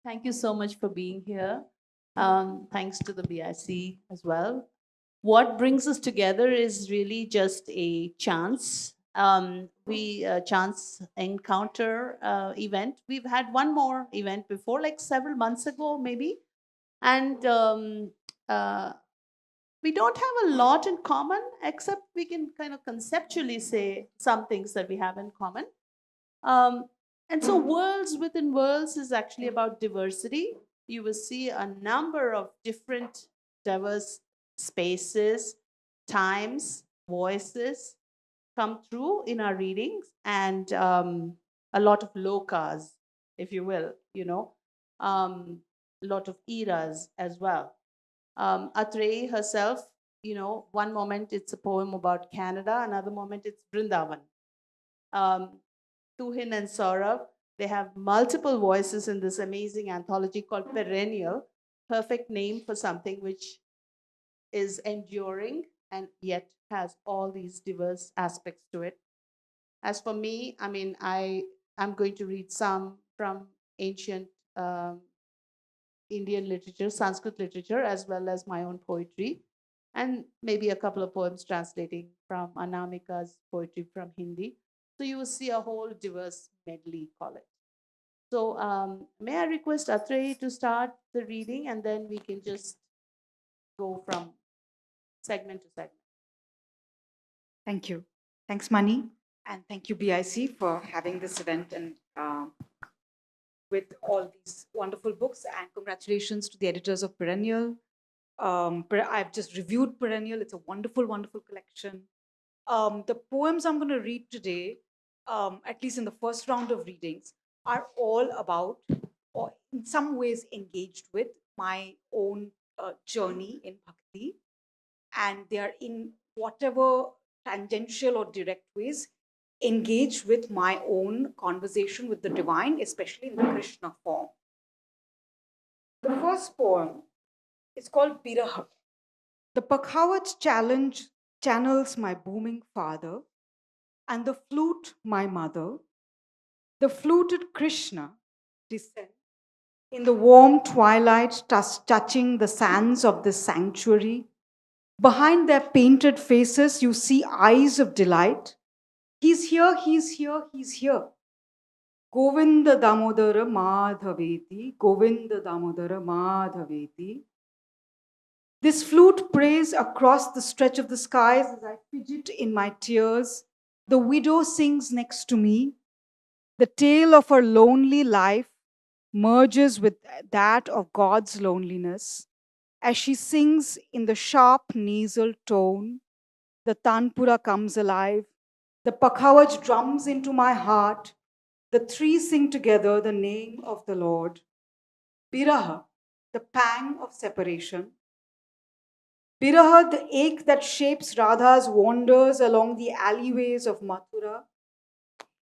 Thank you so much for being here. Thanks to the BIC as well. What brings us together is really just a chance. We chance encounter event. We've had one more event before, like several months ago, maybe, and uh, we don't have a lot in common, except we can kind of conceptually say some things that we have in common. Um, and so, worlds within worlds is actually about diversity. You will see a number of different, diverse spaces, times, voices come through in our readings, and a lot of lokas, if you will, a lot of eras as well. Atreyee herself, one moment it's a poem about Canada, another moment it's Vrindavan. Um, Tuhin and Sourav, they have multiple voices in this amazing anthology called Perennial, perfect name for something which is enduring and yet has all these diverse aspects to it. As for me, I mean, I'm going to read some from ancient um, Indian literature, Sanskrit literature, as well as my own poetry, and maybe a couple of poems translating from Anamika's poetry from Hindi. So you will see a whole diverse medley, call it. So may I request Atrey to start the reading, and then we can just go from segment to segment. Thank you. Thanks, Mani. And thank you, BIC, for having this event and with all these wonderful books. And congratulations to the editors of Perennial. I've just reviewed Perennial. It's a wonderful, wonderful collection. The poems I'm going to read today, at least in the first round of readings, are all about, or in some ways engaged with, my own journey in Bhakti. And they are in whatever tangential or direct ways engaged with my own conversation with the divine, especially in the Krishna form. The first poem is called Biraha. The Pakhavat challenge channels my booming father, and the flute my mother. The fluted Krishna descends in the warm twilight, touching the sands of this sanctuary. Behind their painted faces, you see eyes of delight. He's here, he's here, he's here. Govinda Damodara Madhaveti, Govinda Damodara Madhaveti. This flute prays across the stretch of the skies as I fidget in my tears. The widow sings next to me. The tale of her lonely life merges with that of God's loneliness. As she sings in the sharp nasal tone, the Tanpura comes alive. The Pakhawaj drums into my heart. The three sing together the name of the Lord. Biraha, the pang of separation. Biraha, the ache that shapes Radha's wanders along the alleyways of Mathura.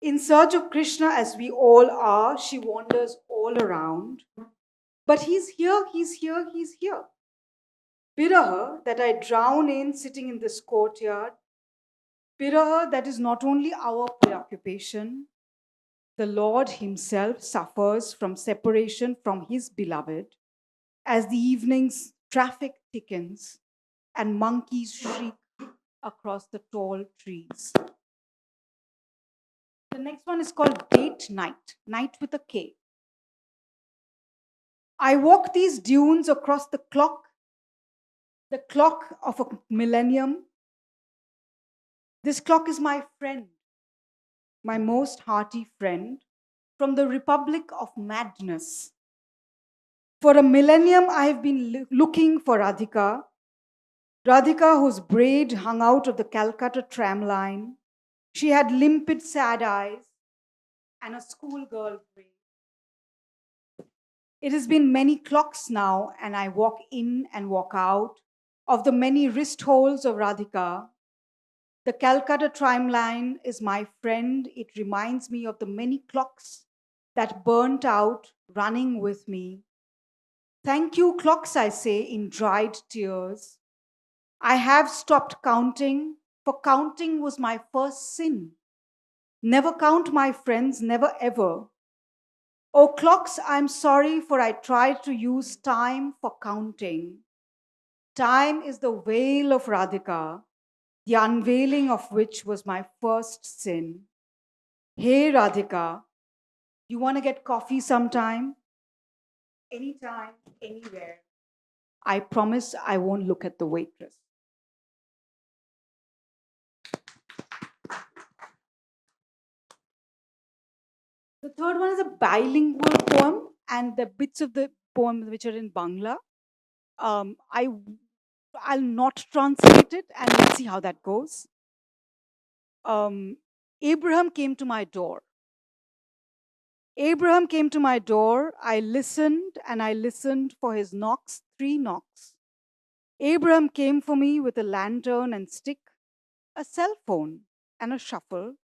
In search of Krishna, as we all are, she wanders all around. But he's here, he's here, he's here. Biraha, that I drown in sitting in this courtyard. Biraha, that is not only our preoccupation. The Lord Himself suffers from separation from His beloved as the evening's traffic thickens and monkeys shriek across the tall trees. The next one is called Date Night, Night with a K. I walk these dunes across the clock of a millennium. This clock is my friend, my most hearty friend from the Republic of Madness. For a millennium, I have been looking for Radhika, Radhika, whose braid hung out of the Calcutta tram line. She had limpid, sad eyes and a schoolgirl braid. It has been many clocks now, and I walk in and walk out of the many wrist holes of Radhika. The Calcutta tram line is my friend. It reminds me of the many clocks that burnt out running with me. Thank you, clocks, I say in dried tears. I have stopped counting, for counting was my first sin. Never count, my friends, never ever. Oh, clocks, I'm sorry, for I tried to use time for counting. Time is the veil of Radhika, the unveiling of which was my first sin. Hey, Radhika, you want to get coffee sometime? Anytime, anywhere. I promise I won't look at the waitress. The third one is a bilingual poem, and the bits of the poem which are in Bangla. Um, I I'll not translate it, and let's see how that goes. Um, Abraham came to my door. Abraham came to my door. I listened and I listened for his knocks, 3 knocks. Abraham came for me with a lantern and stick, a cell phone, and a shuffle.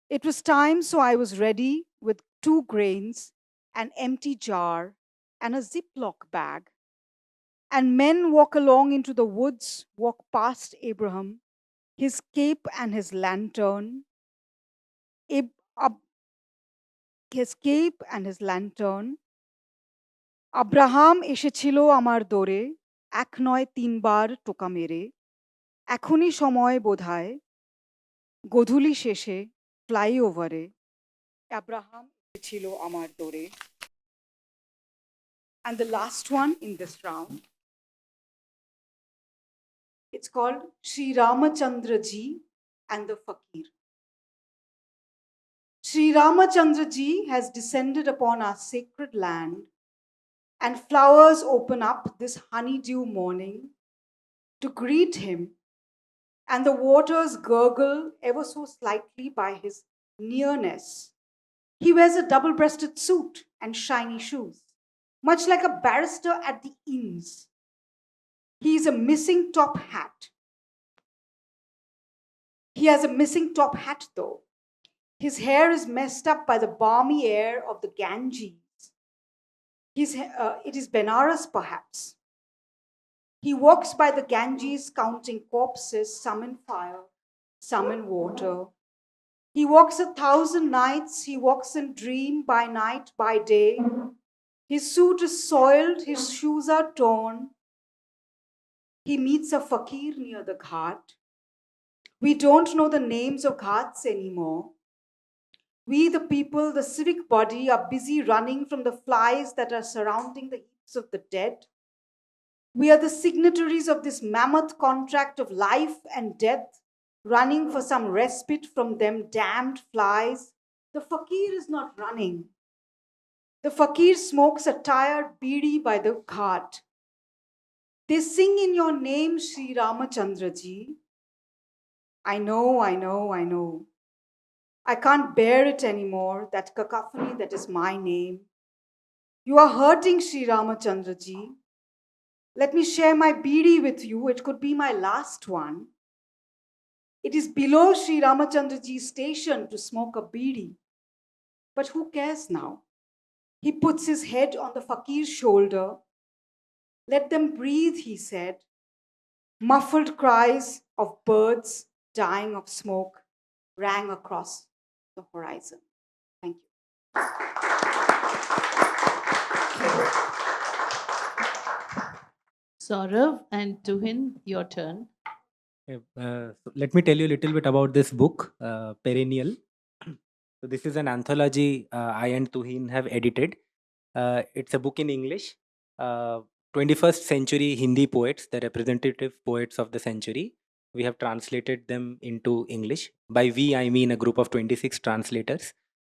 It was time, so I was ready with 2 grains, an empty jar, and a Ziploc bag. And men walk along into the woods, walk past Abraham, his cape and his lantern. Ab- Ab- his cape and his lantern. Abraham এসেছিল আমার দোরে, 1 নয় 3 বার টোকা মেরে, এখনই সময় বোধহয় গোধূলি শেষে ফ্লাইওভারে Abraham এসেছিল আমার দোরে. And the last one in this round, it's called Sri Ramachandra Ji and the Fakir. Sri Ramachandra Ji has descended upon our sacred land, and flowers open up this honeydew morning to greet him, and the waters gurgle ever so slightly by his nearness. He wears a double breasted suit and shiny shoes, much like a barrister at the inns. He is a missing top hat. He has a missing top hat, though. His hair is messed up by the balmy air of the Ganges. It is Benares, perhaps. He walks by the Ganges counting corpses, some in fire, some in water. He walks 1,000 nights, he walks in dream by night, by day. His suit is soiled, his shoes are torn. He meets a fakir near the ghat. We don't know the names of ghats anymore. We, the people, the civic body, are busy running from the flies that are surrounding the heaps of the dead. We are the signatories of this mammoth contract of life and death, running for some respite from them damned flies. The fakir is not running. The fakir smokes a tired beedi by the ghat. They sing in your name, Sri Ramachandra Ji. I know, I know, I know. I can't bear it anymore, that cacophony that is my name. You are hurting, Sri Ramachandra Ji. Let me share my beedi with you. It could be my last one. It is below Sri Ramachandra Ji's station to smoke a beedi. But who cares now? He puts his head on the fakir's shoulder. Let them breathe, he said. Muffled cries of birds dying of smoke rang across the horizon. Thank you. Sourav and Tuhin, your turn. So let me tell you a little bit about this book, Perennial. So this is an anthology I and Tuhin have edited. It's a book in English. 21st century Hindi poets, the representative poets of the century. We have translated them into English. By we, I mean a group of 26 translators.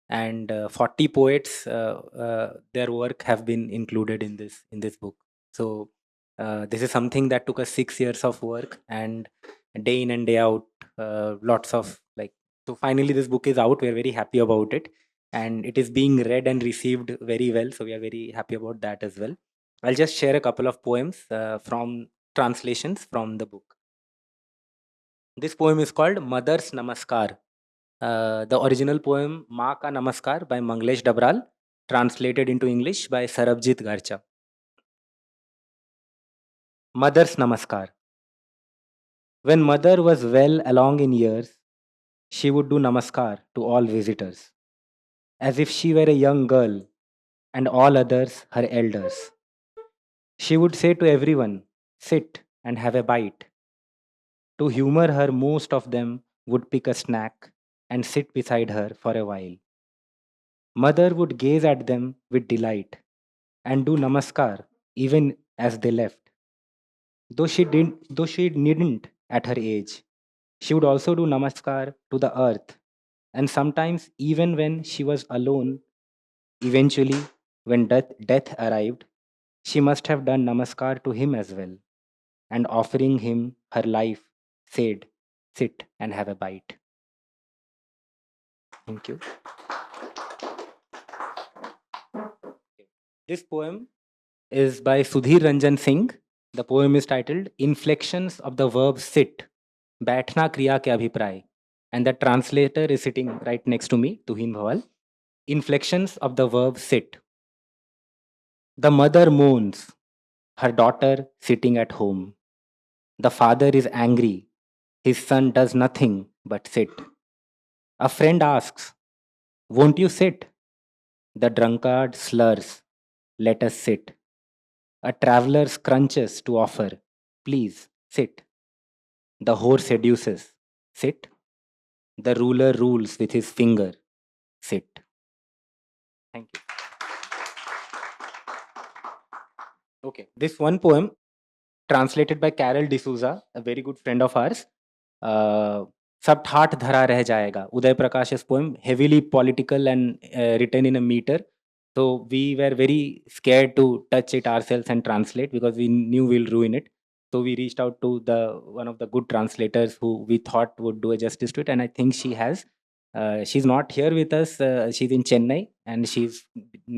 And 40 poets, their work have been included in this book. So this is something that took us 6 years of work, and day in and day out, lots of like. So finally, this book is out. We are very happy about it, and it is being read and received very well. So we are very happy about that as well. I'll just share a couple of poems from translations from the book. This poem is called Mother's Namaskar. The original poem Maa Ka Namaskar by Manglesh Dabral, translated into English by Sarabjit Garcha. Mother's Namaskar. When mother was well along in years, she would do namaskar to all visitors, as if she were a young girl and all others her elders. She would say to everyone, "Sit and have a bite." To humor her, most of them would pick a snack and sit beside her for a while. Mother would gaze at them with delight and do namaskar even as they left. Though she needn't at her age, she would also do namaskar to the earth, and sometimes even when she was alone. Eventually, when death arrived, she must have done namaskar to him as well, and offering him her life, said, "Sit and have a bite." Thank you. This poem is by Sudhir Ranjan Singh. The poem is titled Inflections of the Verb Sit, Baithna Kriya Ke Abhipraay. And the translator is sitting right next to me, Tuhin Bhowal. Inflections of the verb sit. The mother moans, her daughter sitting at home. The father is angry, his son does nothing but sit. A friend asks, "Won't you sit?" The drunkard slurs, "Let us sit." A traveler scrunches to offer, "Please sit." The whore seduces, "Sit." The ruler rules with his finger, "Sit." Thank you. Okay, this one poem translated by Carol D'Souza, a very good friend of ours. सब ठाठ धरा रह जाएगा. Uday Prakash's poem, heavily political and written in a meter. So we were very scared to touch it ourselves and translate because we knew we'll ruin it. So we reached out to the one of the good translators who we thought would do a justice to it, and I think she has. She's not here with us. She's in Chennai, and she's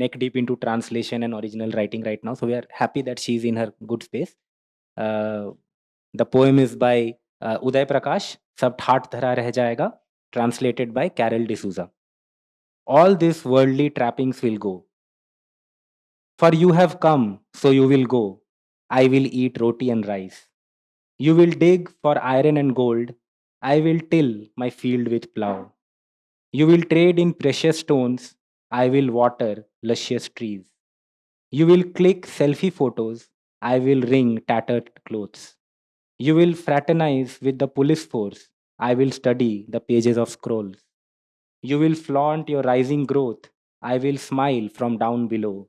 neck deep into translation and original writing right now. So we are happy that she's in her good space. Uh, the poem is by Uday Prakash, Sab Thaat Dhara Reh Jayega, translated by Carol D'Souza. All these worldly trappings will go. For you have come, so you will go. I will eat roti and rice. You will dig for iron and gold. I will till my field with plough. You will trade in precious stones. I will water luscious trees. You will click selfie photos. I will wring tattered clothes. You will fraternize with the police force. I will study the pages of scrolls. You will flaunt your rising growth. I will smile from down below.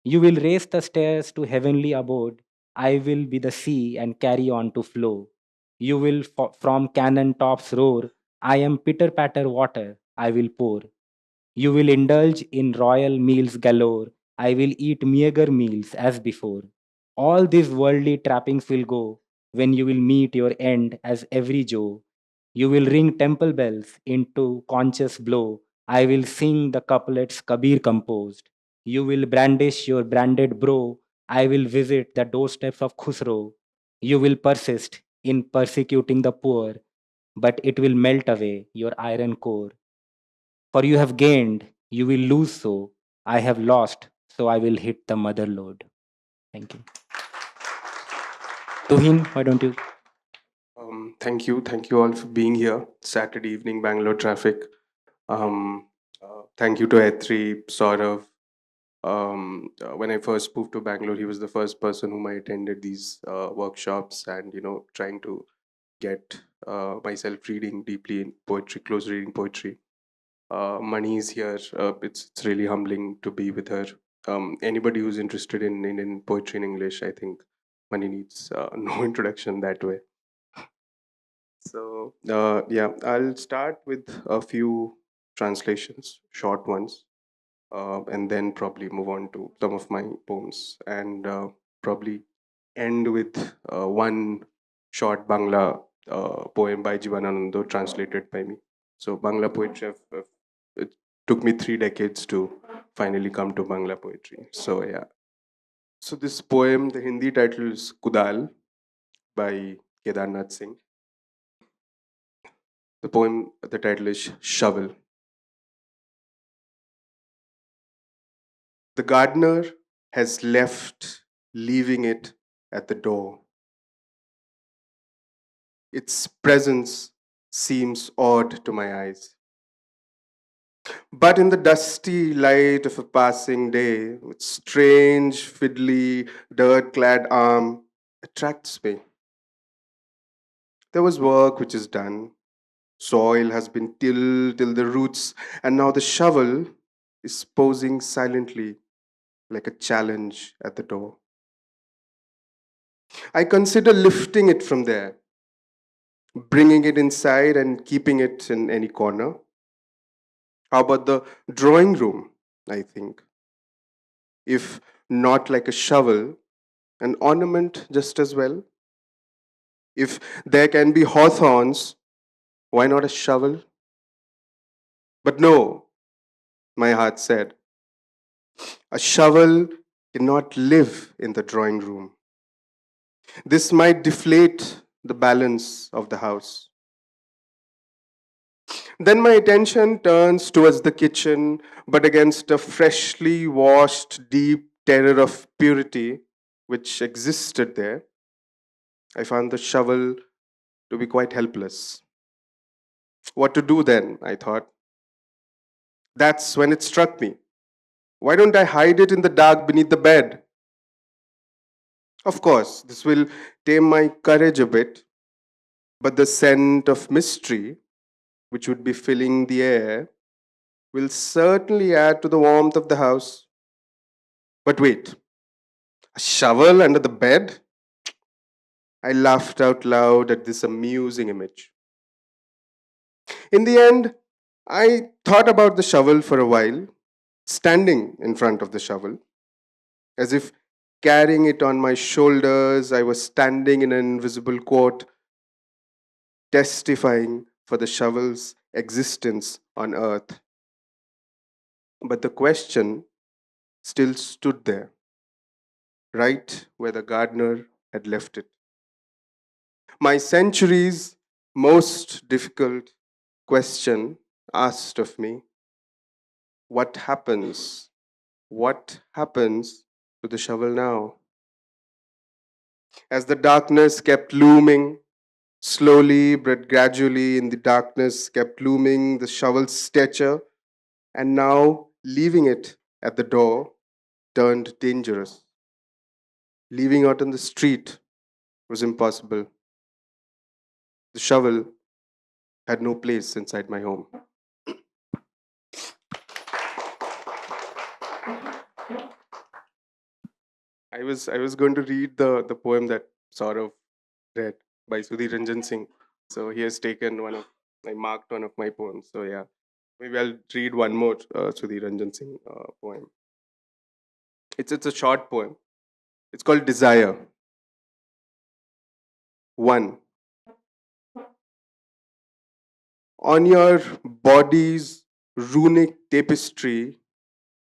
You will race the stairs to heavenly abode. I will be the sea and carry on to flow. You will from cannon tops roar. I am pitter patter water. I will pour. You will indulge in royal meals galore. I will eat meager meals as before. All these worldly trappings will go when you will meet your end as every Joe. You will ring temple bells into conscious blow. I will sing the couplets Kabir composed. You will brandish your branded bro. I will visit the doorsteps of Khusro. You will persist in persecuting the poor, but it will melt away your iron core. For you have gained, you will lose so. I have lost, so I will hit the mother lode. Thank you. Tuhin, why don't you? Thank you all for being here. Saturday evening, Bangalore traffic. Thank you to Atreyee, Sourav. When I first moved to Bangalore, he was the first person whom I attended these workshops, and trying to get myself reading deeply in poetry, close reading poetry. Mani is here. It's really humbling to be with her. Anybody who's interested in poetry in English, I think Mani needs no introduction that way. So, yeah, I'll start with a few translations, short ones, and then probably move on to some of my poems, and probably end with one short Bangla poem by Jivananando, translated by me. So, Bangla poetry, it took me 3 decades to finally come to Bangla poetry. So, yeah. So, this poem, the Hindi title is Kudal by Kedarnath Singh. The poem, the title is Shovel. The gardener has left, leaving it at the door. Its presence seems odd to my eyes. But in the dusty light of a passing day, its strange, fiddly, dirt clad arm attracts me. There was work which is done. Soil has been tilled till the roots, and now the shovel is posing silently like a challenge at the door. I consider lifting it from there, bringing it inside and keeping it in any corner. How about the drawing room? I think. If not like a shovel, an ornament just as well. If there can be hawthorns, why not a shovel? But no, my heart said, a shovel cannot live in the drawing room. This might deflate the balance of the house. Then my attention turns towards the kitchen, but against a freshly washed, deep terror of purity which existed there, I found the shovel to be quite helpless. What to do then? I thought. That's when it struck me. Why don't I hide it in the dark beneath the bed? Of course, this will tame my courage a bit, but the scent of mystery, which would be filling the air, will certainly add to the warmth of the house. But wait, a shovel under the bed? I laughed out loud at this amusing image. In the end, I thought about the shovel for a while, standing in front of the shovel, as if carrying it on my shoulders. I was standing in an invisible court, testifying for the shovel's existence on earth. But the question still stood there, right where the gardener had left it. My century's most difficult question asked of me, what happens? What happens to the shovel now? As the darkness kept looming, slowly but gradually in the darkness kept looming the shovel's stature, and now leaving it at the door turned dangerous. Leaving out on the street was impossible. The shovel had no place inside my home. I was going to read the poem that Sourav read by Sudhir Ranjan Singh. So he has taken I marked one of my poems. So yeah, maybe I'll read one more Sudhir Ranjan Singh poem. It's a short poem. It's called Desire. 1. On your body's runic tapestry,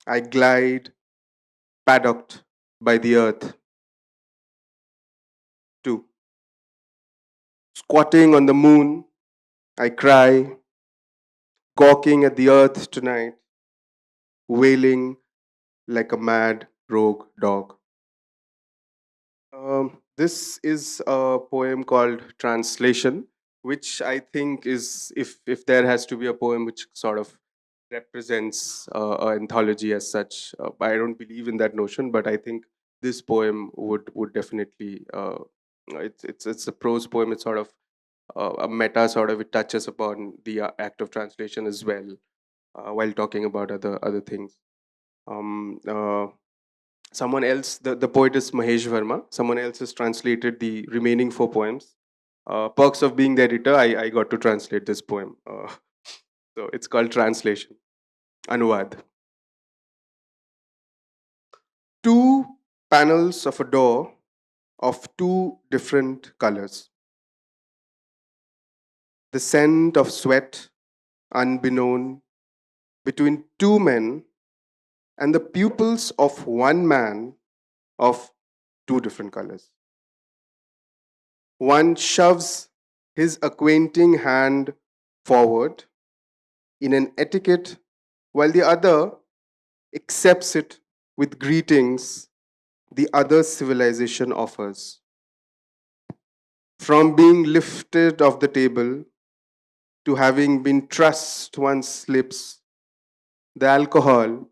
I glide, paddocked by the earth. 2. Squatting on the moon, I cry, gawking at the earth tonight, wailing like a mad rogue dog. This is a poem called Translation, which I think is, if there has to be a poem which sort of represents an anthology as such, I don't believe in that notion, but I think this poem would definitely. It's a prose poem. It's sort of a meta sort of. It touches upon the act of translation as well, while talking about other things. Um, uh, Someone else, the poet is Mahesh Verma. Someone else has translated the remaining 4 poems. Perks of being the editor, I got to translate this poem. So it's called Translation. Anuvad. 2 panels of a door of 2 different colors. The scent of sweat, unbeknown, between 2 men, and the pupils of 1 man of 2 different colors. One shoves his acquainting hand forward in an etiquette, while the other accepts it with greetings the other civilization offers. From being lifted off the table to having been trussed one's lips The alcohol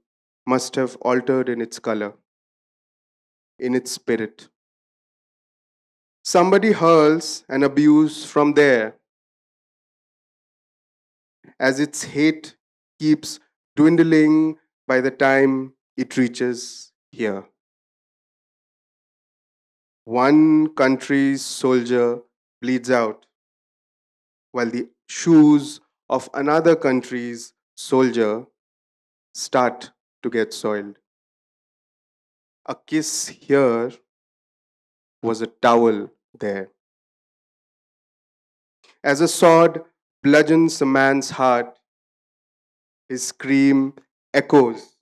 must have altered in its color, in its spirit. Somebody hurls an abuse from there as its hate keeps dwindling by the time it reaches here. One country's soldier bleeds out while the shoes of another country's soldier start to get soiled. A kiss here was a towel there. As a sword bludgeons a man's heart, his scream echoes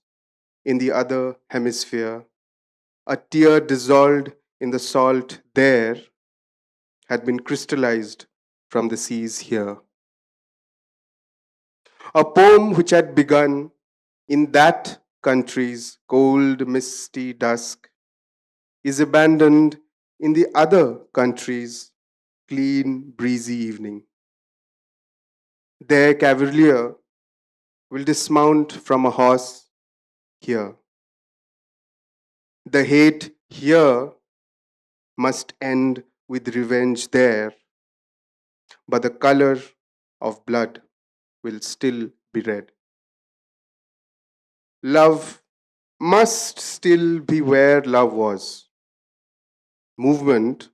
in the other hemisphere. A tear dissolved in the salt there had been crystallized from the seas here. A poem which had begun in that country's cold, misty dusk is abandoned in the other country's clean, breezy evening. Their cavalier will dismount from a horse here. The hate here must end with revenge there, but the color of blood will still be red. Love must still be where love was. Movement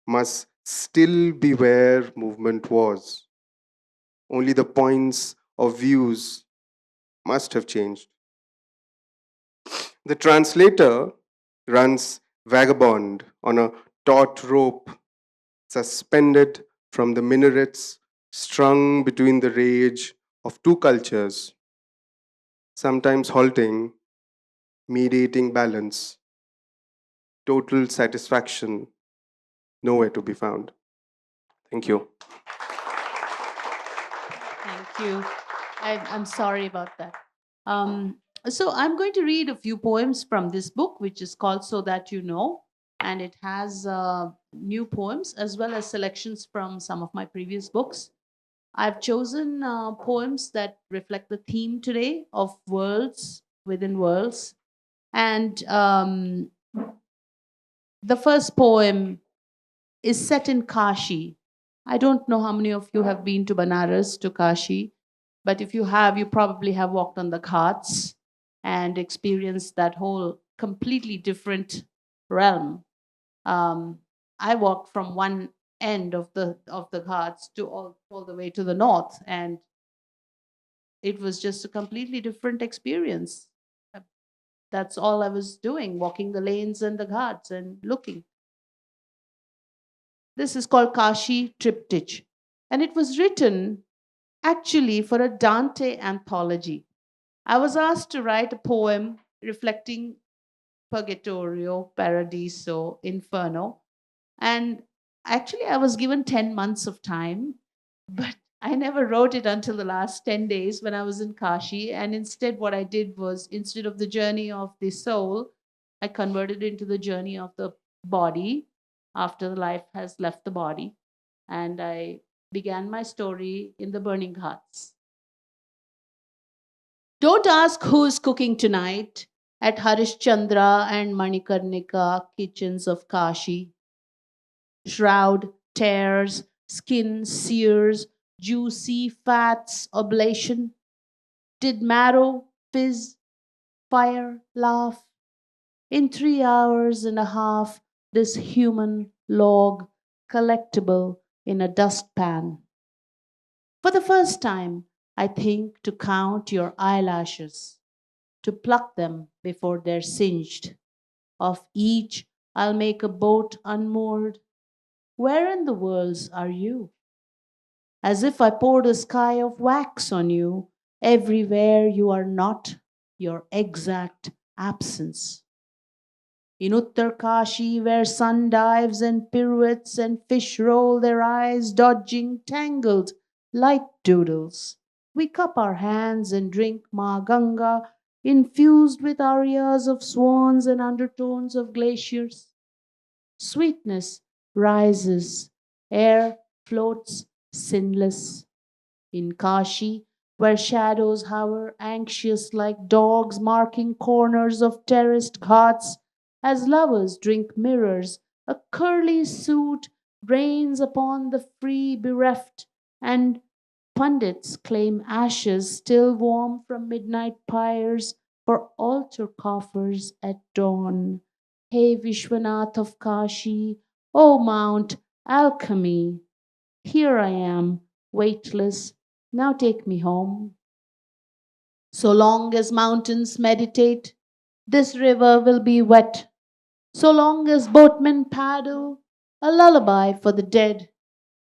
must still be where movement was. Only the points of views must have changed. The translator runs vagabond on a taut rope suspended from the minarets strung between the rage of two cultures, sometimes halting, mediating balance, total satisfaction nowhere to be found. Thank you. Thank you. I'm sorry about that. So I'm going to read a few poems from this book, which is called So That You Know. And it has new poems as well as selections from some of my previous books. I've chosen poems that reflect the theme today of worlds within worlds. And the first poem is set in Kashi. I don't know how many of you have been to Banaras, to Kashi, but if you have, you probably have walked on the ghats and experienced that whole completely different realm. I walked from one end of the ghats to all the way to the north, and it was just a completely different experience. That's all I was doing, walking the lanes and the ghats and looking. This is called Kashi Triptych, and it was written actually for a Dante anthology. I was asked to write a poem reflecting Purgatorio, Paradiso, Inferno, and actually I was given 10 months of time, but I never wrote it until the last 10 days when I was in Kashi. And instead, what I did was, instead of the journey of the soul, I converted it into the journey of the body after the life has left the body. And I began my story in the burning ghats. Don't ask who's cooking tonight at Harishchandra and Manikarnika kitchens of Kashi. Shroud, tears, skin, sears, juicy fats, oblation. Did marrow, fizz, fire, laugh? In 3 hours and a half, this human log collectible in a dustpan. For the first time, I think to count your eyelashes, to pluck them before they're singed. Of each, I'll make a boat unmoored. Where in the worlds are you? As if I poured a sky of wax on you, everywhere you are not, your exact absence. In Uttar Kashi, where sun dives and pirouettes and fish roll their eyes, dodging tangled light doodles, we cup our hands and drink Ma Ganga, infused with arias of swans and undertones of glaciers. Sweetness rises, air floats sinless. In Kashi, where shadows hover anxious like dogs marking corners of terraced ghats as lovers drink mirrors. A curly suit rains upon the free bereft, and pundits claim ashes still warm from midnight pyres for altar coffers at dawn. Hey Vishwanath of Kashi, O Mount Alchemy, here I am, weightless. Now take me home. So long as mountains meditate, this river will be wet. So long as boatmen paddle, a lullaby for the dead.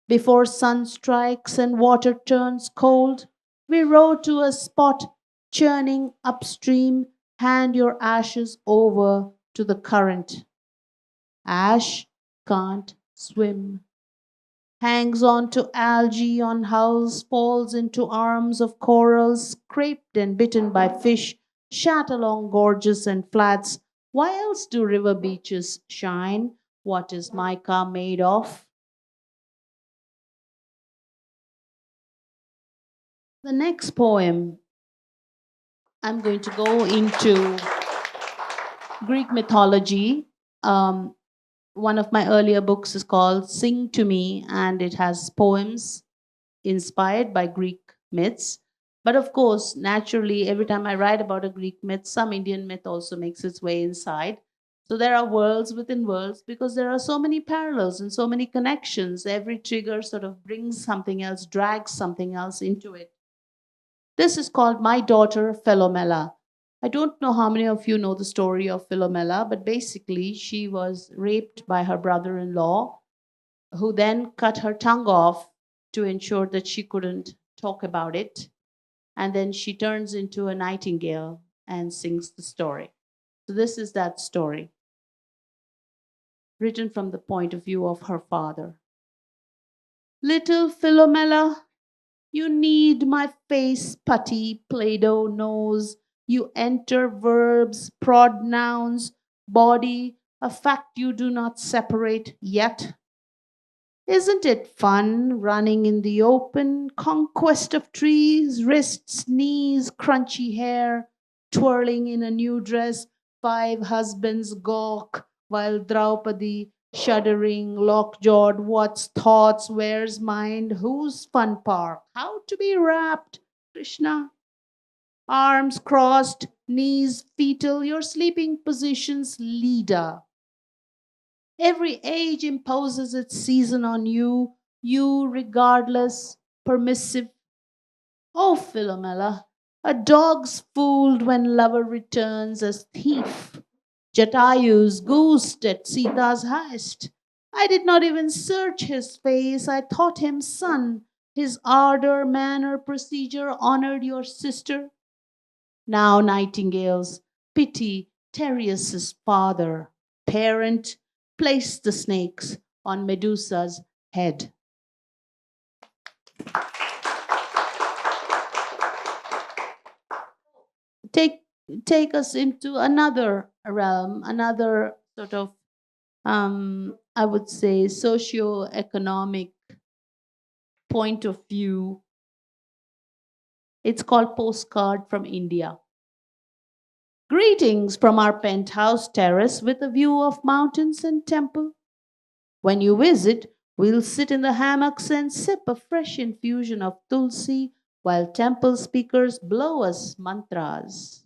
Before sun strikes and water turns cold, we row to a spot churning upstream. Hand your ashes over to the current. Ash can't swim. Hangs on to algae on hulls, falls into arms of corals, scraped and bitten by fish, shat along gorges and flats. Why else do river beaches shine? What is mica made of? The next poem, I'm going to go into Greek mythology. Um, One of my earlier books is called Sing to Me, and it has poems inspired by Greek myths. But of course, naturally, every time I write about a Greek myth, some Indian myth also makes its way inside. So there are worlds within worlds because there are so many parallels and so many connections. Every trigger sort of brings something else, drags something else into it. This is called My Daughter Philomela. I don't know how many of you know the story of Philomela, but basically, she was raped by her brother in law, who then cut her tongue off to ensure that she couldn't talk about it. And then she turns into a nightingale and sings the story. So, this is that story, written from the point of view of her father. Little Philomela, you need my face, putty, Play Doh nose. You enter verbs, prod nouns, body, a fact you do not separate yet. Isn't it fun running in the open? Conquest of trees, wrists, knees, crunchy hair, twirling in a new dress, five husbands gawk while Draupadi shuddering, lockjawed, what's thoughts, where's mind, whose fun park, how to be wrapped, Krishna. Arms crossed, knees fetal, your sleeping positions leader. Every age imposes its season on you, you regardless, permissive. Oh, Philomela, a dog's fooled when lover returns as thief. Jatayu's goosed at Sita's heist. I did not even search his face, I thought him son. His ardor, manner, procedure honored your sister. Now, nightingales, pity Tereus' father, parent, place the snakes on Medusa's head. Take, take us into another realm, another sort of, I would say, socio-economic point of view. It's called Postcard from India. Greetings from our penthouse terrace with a view of mountains and temple. When you visit, we'll sit in the hammocks and sip a fresh infusion of tulsi while temple speakers blow us mantras.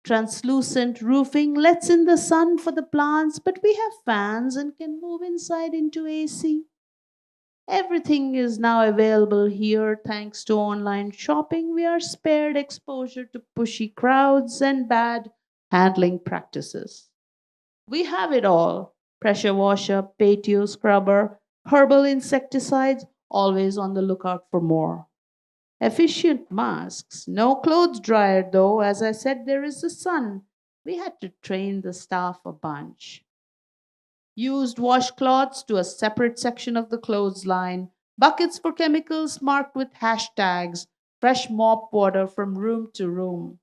Translucent roofing lets in the sun for the plants, but we have fans and can move inside into AC. Everything is now available here thanks to online shopping. We are spared exposure to pushy crowds and bad handling practices. We have it all: pressure washer, patio scrubber, herbal insecticides, always on the lookout for more. Efficient masks, no clothes dryer though. As I said, there is the sun. We had to train the staff a bunch. Used washcloths to a separate section of the clothesline, buckets for chemicals marked with hashtags, fresh mop water from room to room.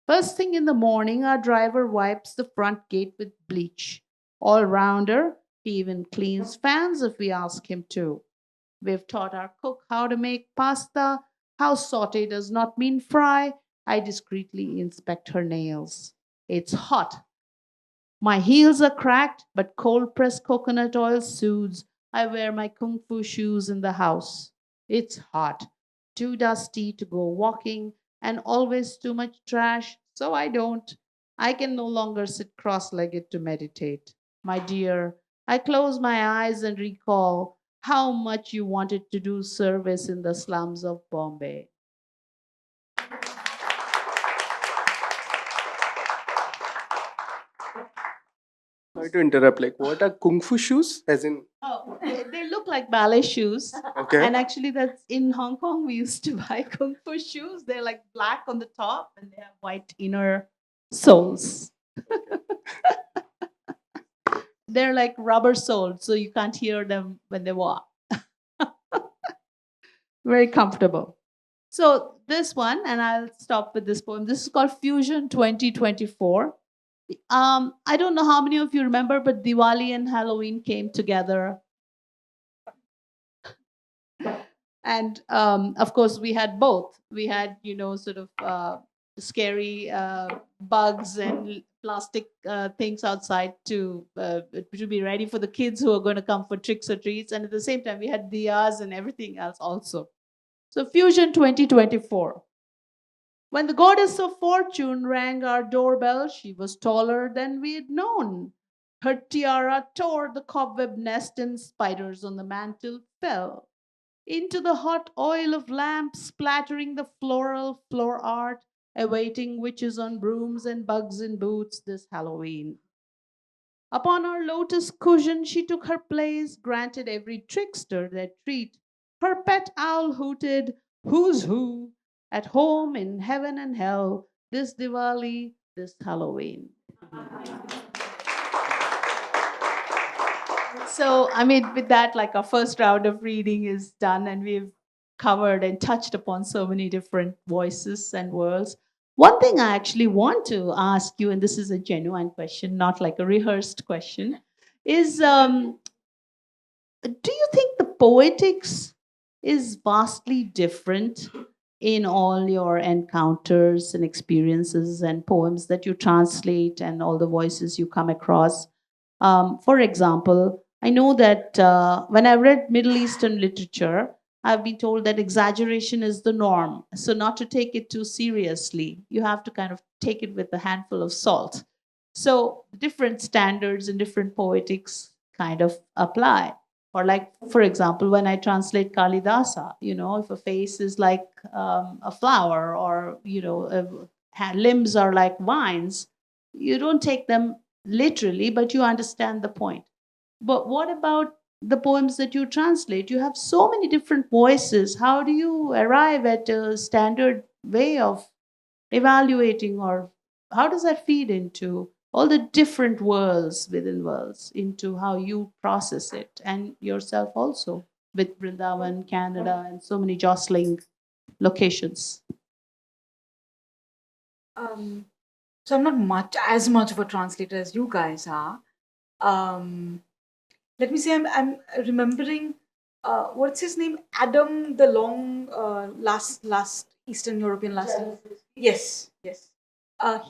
First thing in the morning, our driver wipes the front gate with bleach. All rounder, he even cleans fans if we ask him to. We've taught our cook how to make pasta, House saute does not mean fry. I discreetly inspect her nails. It's hot. My heels are cracked, but cold pressed coconut oil soothes. I wear my kung fu shoes in the house. It's hot, too dusty to go walking, and always too much trash, so I don't. I can no longer sit cross legged to meditate. My dear, I close my eyes and recall how much you wanted to do service in the slums of Bombay. Sorry to interrupt. Like, what are kung fu shoes? As in, Oh, they look like ballet shoes. okay. And actually, that's in Hong Kong. We used to buy kung fu shoes. They're like black on the top and they have white inner soles. They're like rubber soled, so you can't hear them when they walk. Very comfortable. So, this one, and I'll stop with this poem. This is called Fusion 2024. I don't know how many of you remember, but Diwali and Halloween came together. And of course, we had both. We had, sort of scary bugs and plastic things outside to be ready for the kids who are going to come for tricks or treats. And at the same time, we had diyas and everything else also. So, Fusion 2024. When the goddess of fortune rang our doorbell, she was taller than we had known. Her tiara tore the cobweb nest, and spiders on the mantel fell into the hot oil of lamps, splattering the floral floor art, awaiting witches on brooms and bugs in boots this Halloween. Upon our lotus cushion, she took her place, granted every trickster their treat. Her pet owl hooted, "Who's who?" at home in heaven and hell, this Diwali, this Halloween. So, I mean, with that, like our first round of reading is done, and we've covered and touched upon so many different voices and worlds. One thing I actually want to ask you, and this is a genuine question, not like a rehearsed question, is do you think the poetics is vastly different in all your encounters and experiences and poems that you translate and all the voices you come across? For example, I know that when I read Middle Eastern literature, I've been told that exaggeration is the norm. So, not to take it too seriously, you have to kind of take it with a handful of salt. So, different standards and different poetics kind of apply. Or, like, for example, when I translate Kalidasa, if a face is like a flower, or, limbs are like vines, you don't take them literally, but you understand the point. But what about the poems that you translate? You have so many different voices. How do you arrive at a standard way of evaluating, or how does that feed into all the different worlds within worlds, into how you process it and yourself also with Vrindavan, Canada, and so many jostling locations? So I'm not as much of a translator as you guys are. Let me say I'm remembering what's his name? Adam the Long, last Eastern European last. Yes, yes.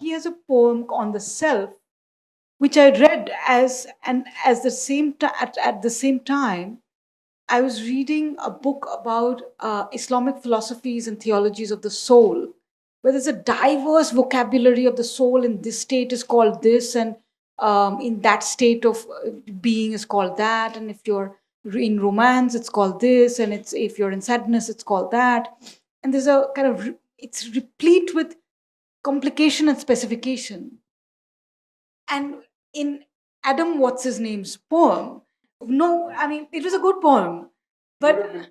He has a poem on the self, which I read as and as the same at the same time I was reading a book about Islamic philosophies and theologies of the soul, where there's a diverse vocabulary of the soul. In this state is called this, and in that state of being is called that. And if you're in romance, it's called this, and it's if you're in sadness, it's called that. And there's a kind of it's replete with complication and specification. And in Adam, what's his name's poem? No, I mean it was a good poem, but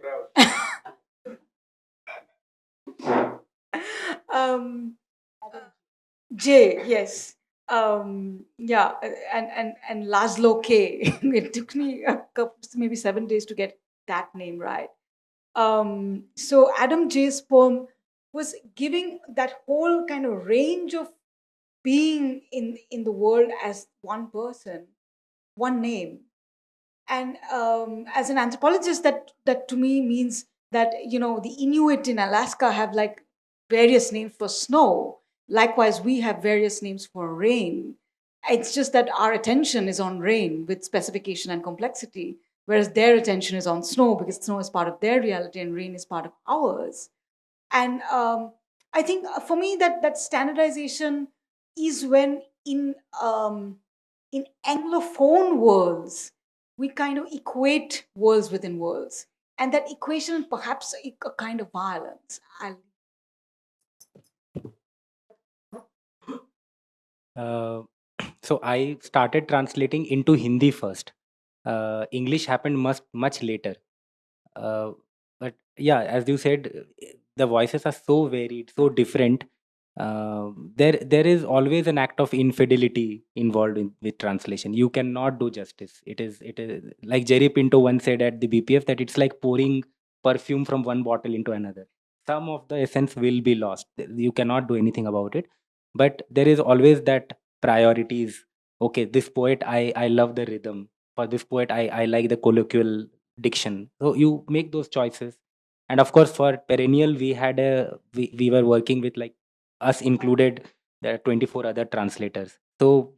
um, J, yes, yeah, and Laszlo K. It took me a couple, maybe 7 days to get that name right. So Adam J's poem was giving that whole kind of range of being in the world as one person, one name. And as an anthropologist, that to me means that, the Inuit in Alaska have like various names for snow. Likewise, we have various names for rain. It's just that our attention is on rain with specification and complexity, whereas their attention is on snow because snow is part of their reality and rain is part of ours. And I think for me that standardization is when in anglophone worlds we kind of equate worlds within worlds, and that equation perhaps a kind of violence. Uh, so I started translating into Hindi first. English happened much later. Uh, but yeah, as you said, the voices are so varied, so different. There is always an act of infidelity involved with translation. You cannot do justice. It is like Jerry Pinto once said at the BPF that it's like pouring perfume from one bottle into another. Some of the essence will be lost. You cannot do anything about it. But there is always that priorities. Okay, this poet, I love the rhythm. For this poet, I like the colloquial diction. So you make those choices. And of course, for Perennial, we were working with, like, us included, there are 24 other translators. So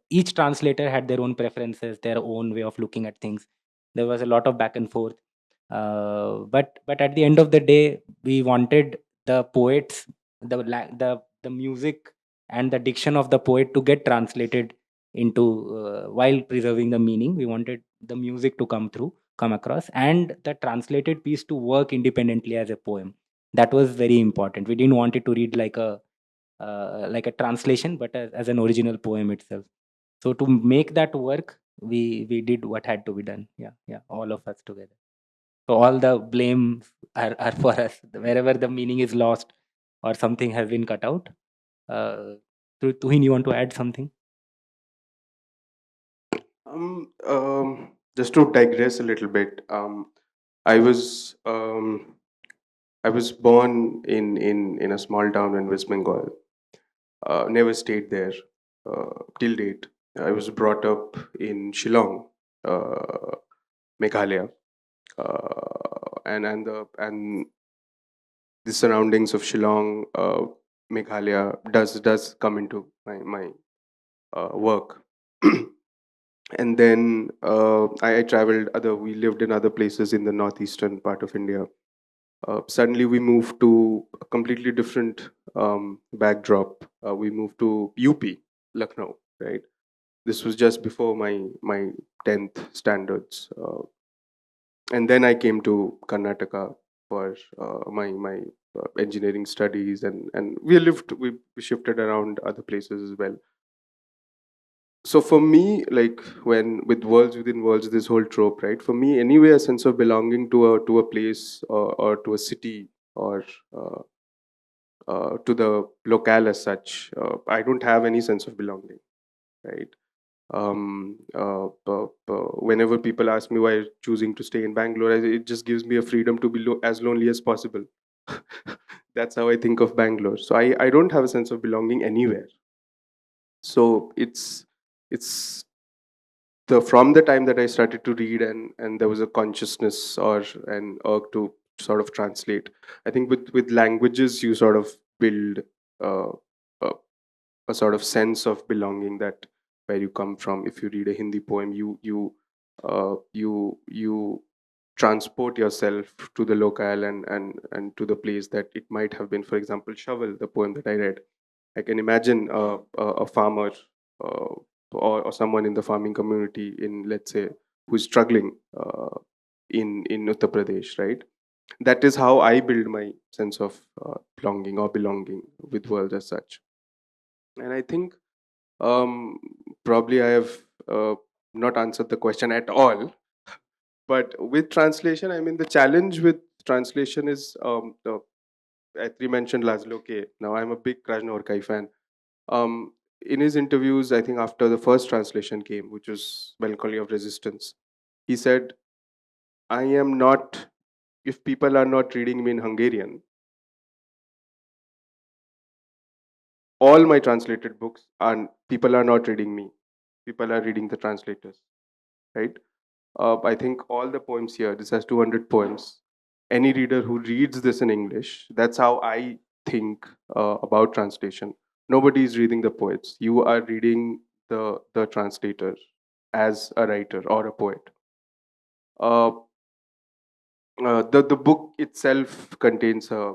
each translator had their own preferences, their own way of looking at things. There was a lot of back and forth. But at the end of the day, we wanted the poets, the music and the diction of the poet to get translated into, while preserving the meaning. We wanted the music to come across, and the translated piece to work independently as a poem. That was very important. We didn't want it to read like a translation, but as an original poem itself. So to make that work, we did what had to be done. Yeah, all of us together. So all the blame are for us. Wherever the meaning is lost or something has been cut out. Tuhin, you want to add something? Just to digress a little bit, I was I was born in a small town in West Bengal. Never stayed there till date. I was brought up in Shillong, uh, Meghalaya, and the surroundings of Shillong, Meghalaya does come into my work. And then I traveled other. We lived in other places in the northeastern part of India. Suddenly, we moved to a completely different backdrop. We moved to UP, Lucknow, right? This was just before my 10th standards, and then I came to Karnataka for my engineering studies, and we shifted around other places as well. So for me, like, when with worlds within worlds, this whole trope, right? For me, anyway, a sense of belonging to a place, or to a city, or uh, to the locale as such. I don't have any sense of belonging, right? Whenever people ask me why choosing to stay in Bangalore, it just gives me a freedom to be as lonely as possible. That's how I think of Bangalore. So I don't have a sense of belonging anywhere. So it's the from the time that I started to read, and there was a consciousness or an urge to sort of translate. I think with languages you sort of build uh, a, a sort of sense of belonging, that where you come from. If you read a Hindi poem, you transport yourself to the locale, and to the place that it might have been. For example, Shovel, the poem that I read, I can imagine a farmer, uh, or someone in the farming community in, let's say, who's struggling in Uttar Pradesh, right? That is how I build my sense of belonging with world as such. And I think um, probably I have not answered the question at all. But with translation, I mean, the challenge with translation is, Atreyee mentioned Laszlo K. Now, I'm a big Krasznahorkai fan. Um, in his interviews, I think after the first translation came, which was Melancholy of Resistance, he said, I am not, if people are not reading me in Hungarian, all my translated books are, people are not reading me. People are reading the translators, right? I think all the poems here, this has 200 poems. any reader who reads this in English, that's how I think about translation. Nobody is reading the poets. You are reading the translator as a writer or a poet. Uh, the book itself contains a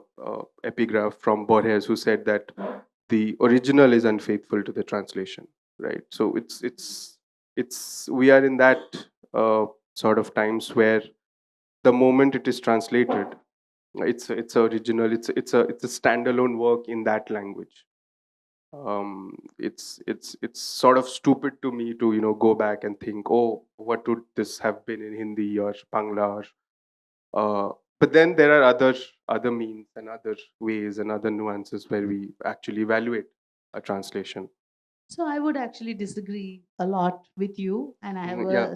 epigraph from Borges, who said that the original is unfaithful to the translation, right? So it's we are in that sort of times where the moment it is translated, it's original, it's a standalone work in that language. It's sort of stupid to me to go back and think, oh, what would this have been in Hindi or Bangla, or but then there are other means and other ways and other nuances where we actually evaluate a translation. So I would actually disagree a lot with you, and I have Yeah.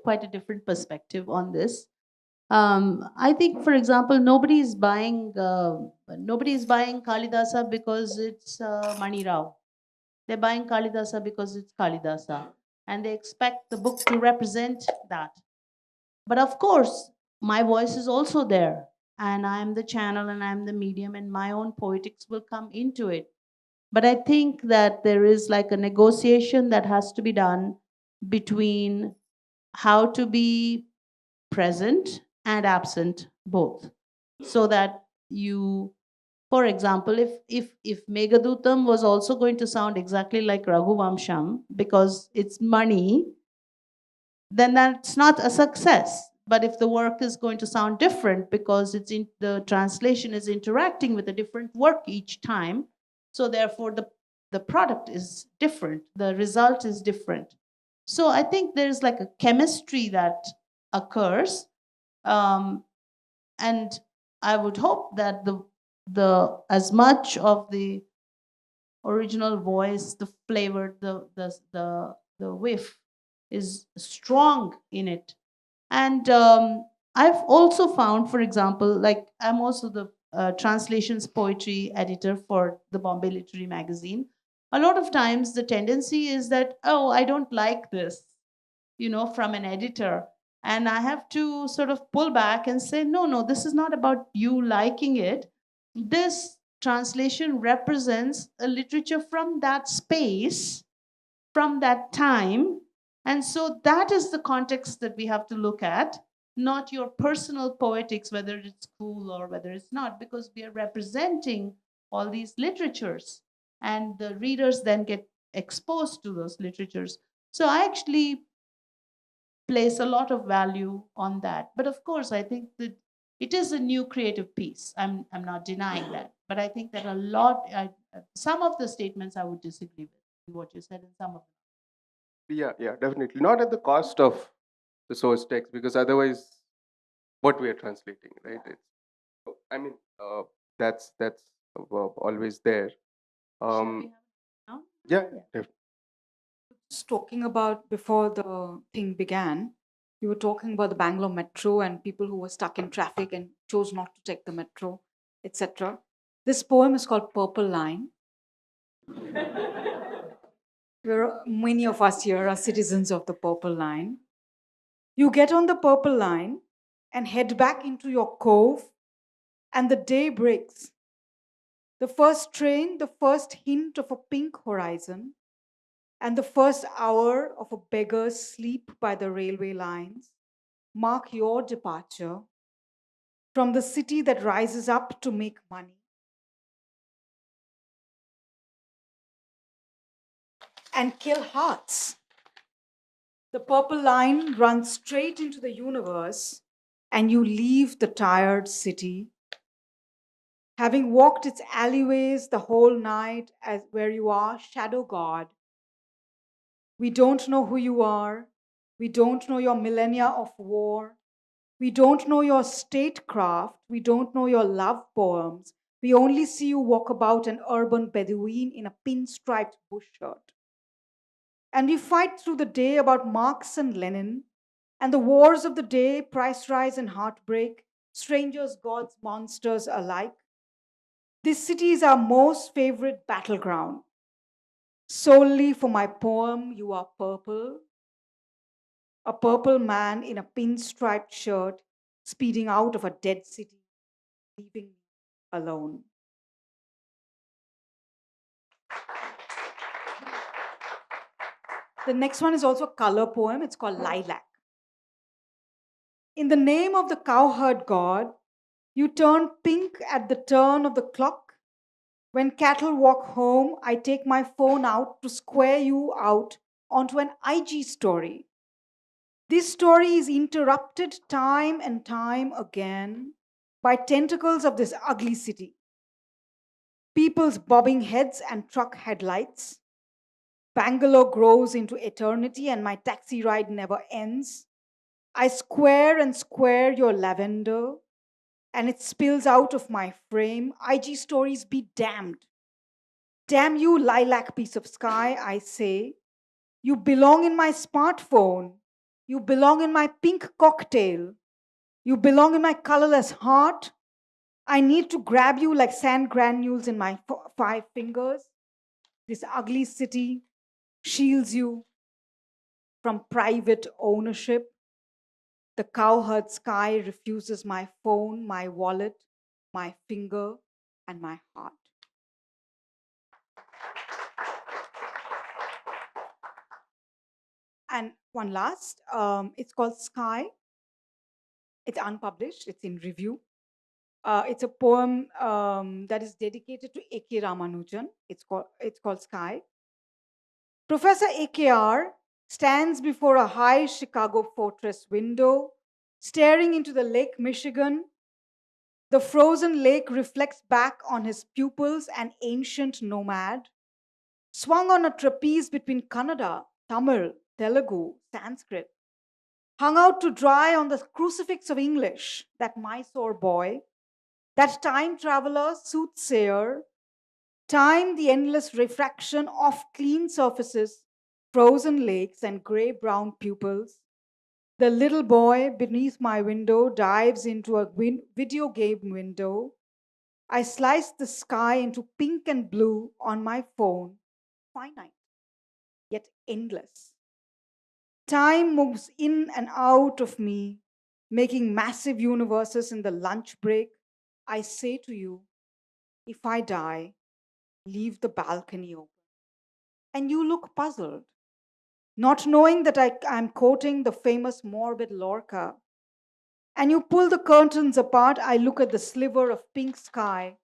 quite a different perspective on this. I think, for example, nobody is buying Kalidasa because it's Mani Rao. They're buying Kalidasa because it's Kalidasa, and they expect the book to represent that. But of course, my voice is also there, and I'm the channel and I'm the medium, and my own poetics will come into it. But I think that there is like a negotiation that has to be done between how to be present and absent both, so that you, for example, if Megadutam was also going to sound exactly like Raghuvamsham because it's money, then that's not a success. But if the work is going to sound different because the translation is interacting with a different work each time, so therefore the product is different, the result is different. So I think there's like a chemistry that occurs, um, and I would hope that the as much of the original voice, the flavor, the whiff is strong in it. And I've also found, for example, like I'm also the translations poetry editor for the Bombay Literary Magazine. A lot of times the tendency is that, oh, I don't like this, from an editor. And I have to sort of pull back and say, no, no, this is not about you liking it. This translation represents a literature from that space, from that time. And so that is the context that we have to look at, not your personal poetics, whether it's cool or whether it's not, because we are representing all these literatures. And the readers then get exposed to those literatures. So I actually place a lot of value on that. But of course, I think that it is a new creative piece. I'm not denying that. But I think that some of the statements I would disagree with what you said, and some of them. Yeah, definitely not at the cost of the source text, because otherwise what we are translating, right? I mean, that's always there. Shall we have it now? Yeah, Yeah. def- Just talking about before the thing began, you were talking about the Bangalore metro and people who were stuck in traffic and chose not to take the metro, etc. This poem is called Purple Line. Many of us here are citizens of the Purple Line. You get on the Purple Line and head back into your cove, and the day breaks. The first train, the first hint of a pink horizon, and the first hour of a beggar's sleep by the railway lines mark your departure from the city that rises up to make money and kill hearts. The purple line runs straight into the universe, and you leave the tired city, having walked its alleyways the whole night as where you are shadow god. We don't know who you are. We don't know your millennia of war. We don't know your statecraft. We don't know your love poems. We only see you walk about an urban Bedouin in a pinstriped bush shirt. And we fight through the day about Marx and Lenin and the wars of the day, price rise and heartbreak, strangers, gods, monsters alike. This city is our most favorite battleground. Solely for my poem, You Are Purple, a purple man in a pinstriped shirt speeding out of a dead city, leaving me alone. The next one is also a color poem. It's called Lilac. In the name of the cowherd god, you turn pink at the turn of the clock. When cattle walk home, I take my phone out to square you out onto an IG story. This story is interrupted time and time again by tentacles of this ugly city. People's bobbing heads and truck headlights. Bangalore grows into eternity and my taxi ride never ends. I square and square your lavender and it spills out of my frame. IG stories be damned. Damn you, lilac piece of sky, I say. You belong in my smartphone. You belong in my pink cocktail. You belong in my colorless heart. I need to grab you like sand granules in my 5 fingers. This ugly city shields you from private ownership. The cowherd sky refuses my phone, my wallet, my finger, and my heart. And one last, it's called Sky. It's unpublished, it's in review. It's a poem that is dedicated to A.K. Ramanujan. It's called Sky. Professor AKR stands before a high Chicago fortress window, staring into the Lake Michigan. The frozen lake reflects back on his pupils, an ancient nomad, swung on a trapeze between Kannada, Tamil, Telugu, Sanskrit, hung out to dry on the crucifix of English, that Mysore boy, that time traveler, soothsayer, time the endless refraction of clean surfaces, frozen lakes, and gray brown pupils. The little boy beneath my window dives into a video game window. I slice the sky into pink and blue on my phone, finite, yet endless. Time moves in and out of me, making massive universes in the lunch break. I say to you, if I die, leave the balcony open. And you look puzzled, not knowing that I'm quoting the famous morbid Lorca. And you pull the curtains apart, I look at the sliver of pink sky.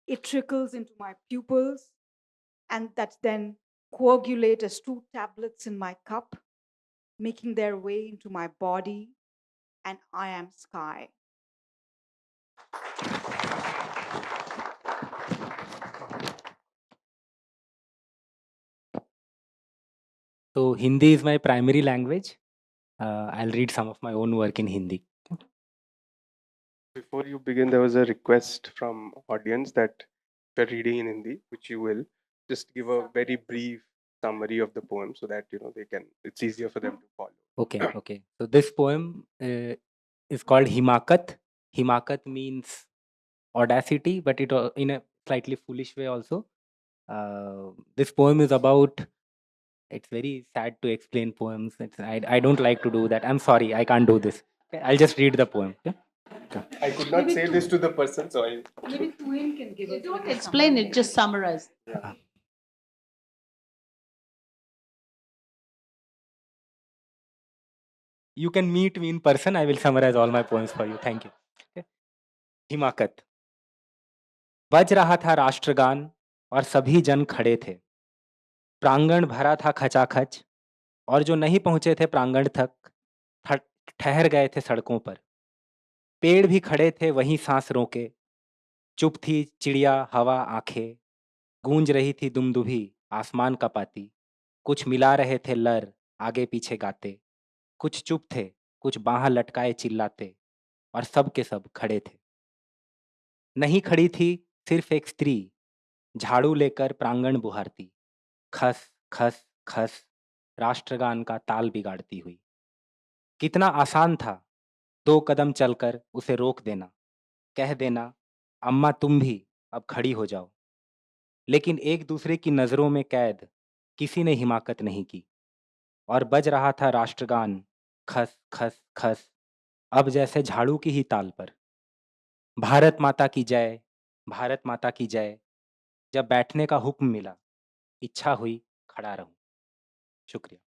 It trickles into my pupils, and that then coagulate as 2 tablets in my cup, making their way into my body, and I am sky. So Hindi is my primary language. I'll read some of my own work in Hindi. Before you begin, there was a request from audience that if you're reading in Hindi, which you will, just give a very brief summary of the poem so that they can. It's easier for them to follow. Okay. So this poem is called Himakat. Himakat means audacity, but it in a slightly foolish way also. This poem is about. It's very sad to explain poems. I don't like to do that. I'm sorry, I can't do this. Okay, I'll just read the poem. Okay? I could not say this to the person, so I. Maybe Tuhin can give us. Don't explain it, just summarize. You can meet me in person. I will summarize all my poems for you. Thank you. Okay. हिमाकत बज रहा था राष्ट्रगान और सभी जन खड़े थे. प्रांगण भरा था खचाखच और जो नहीं पहुंचे थे प्रांगण तक ठहर गए थे सड़कों पर. पेड़ भी खड़े थे वहीं सांस रोके. चुप थी चिड़िया हवा आंखें. गूंज रही थी दुमदुभी आसमान का पाती. कुछ मिला रहे थे लर आगे पीछे गाते. कुछ चुप थे कुछ बाह लटकाए चिल्लाते. और सब के सब खड़े थे. नहीं खड़ी थी सिर्फ एक स्त्री झाड़ू लेकर प्रांगण बुहारती. खस खस खस राष्ट्रगान का ताल बिगाड़ती हुई. कितना आसान था 2 कदम चलकर उसे रोक देना. कह देना अम्मा तुम भी अब खड़ी हो जाओ. लेकिन एक दूसरे की नज़रों में कैद किसी ने हिमाकत नहीं की. और बज रहा था राष्ट्रगान खस खस खस. अब जैसे झाड़ू की ही ताल पर। भारत माता की जय, भारत माता की जय। जब बैठने का हुक्म मिला, इच्छा हुई खड़ा रहूं। शुक्रिया।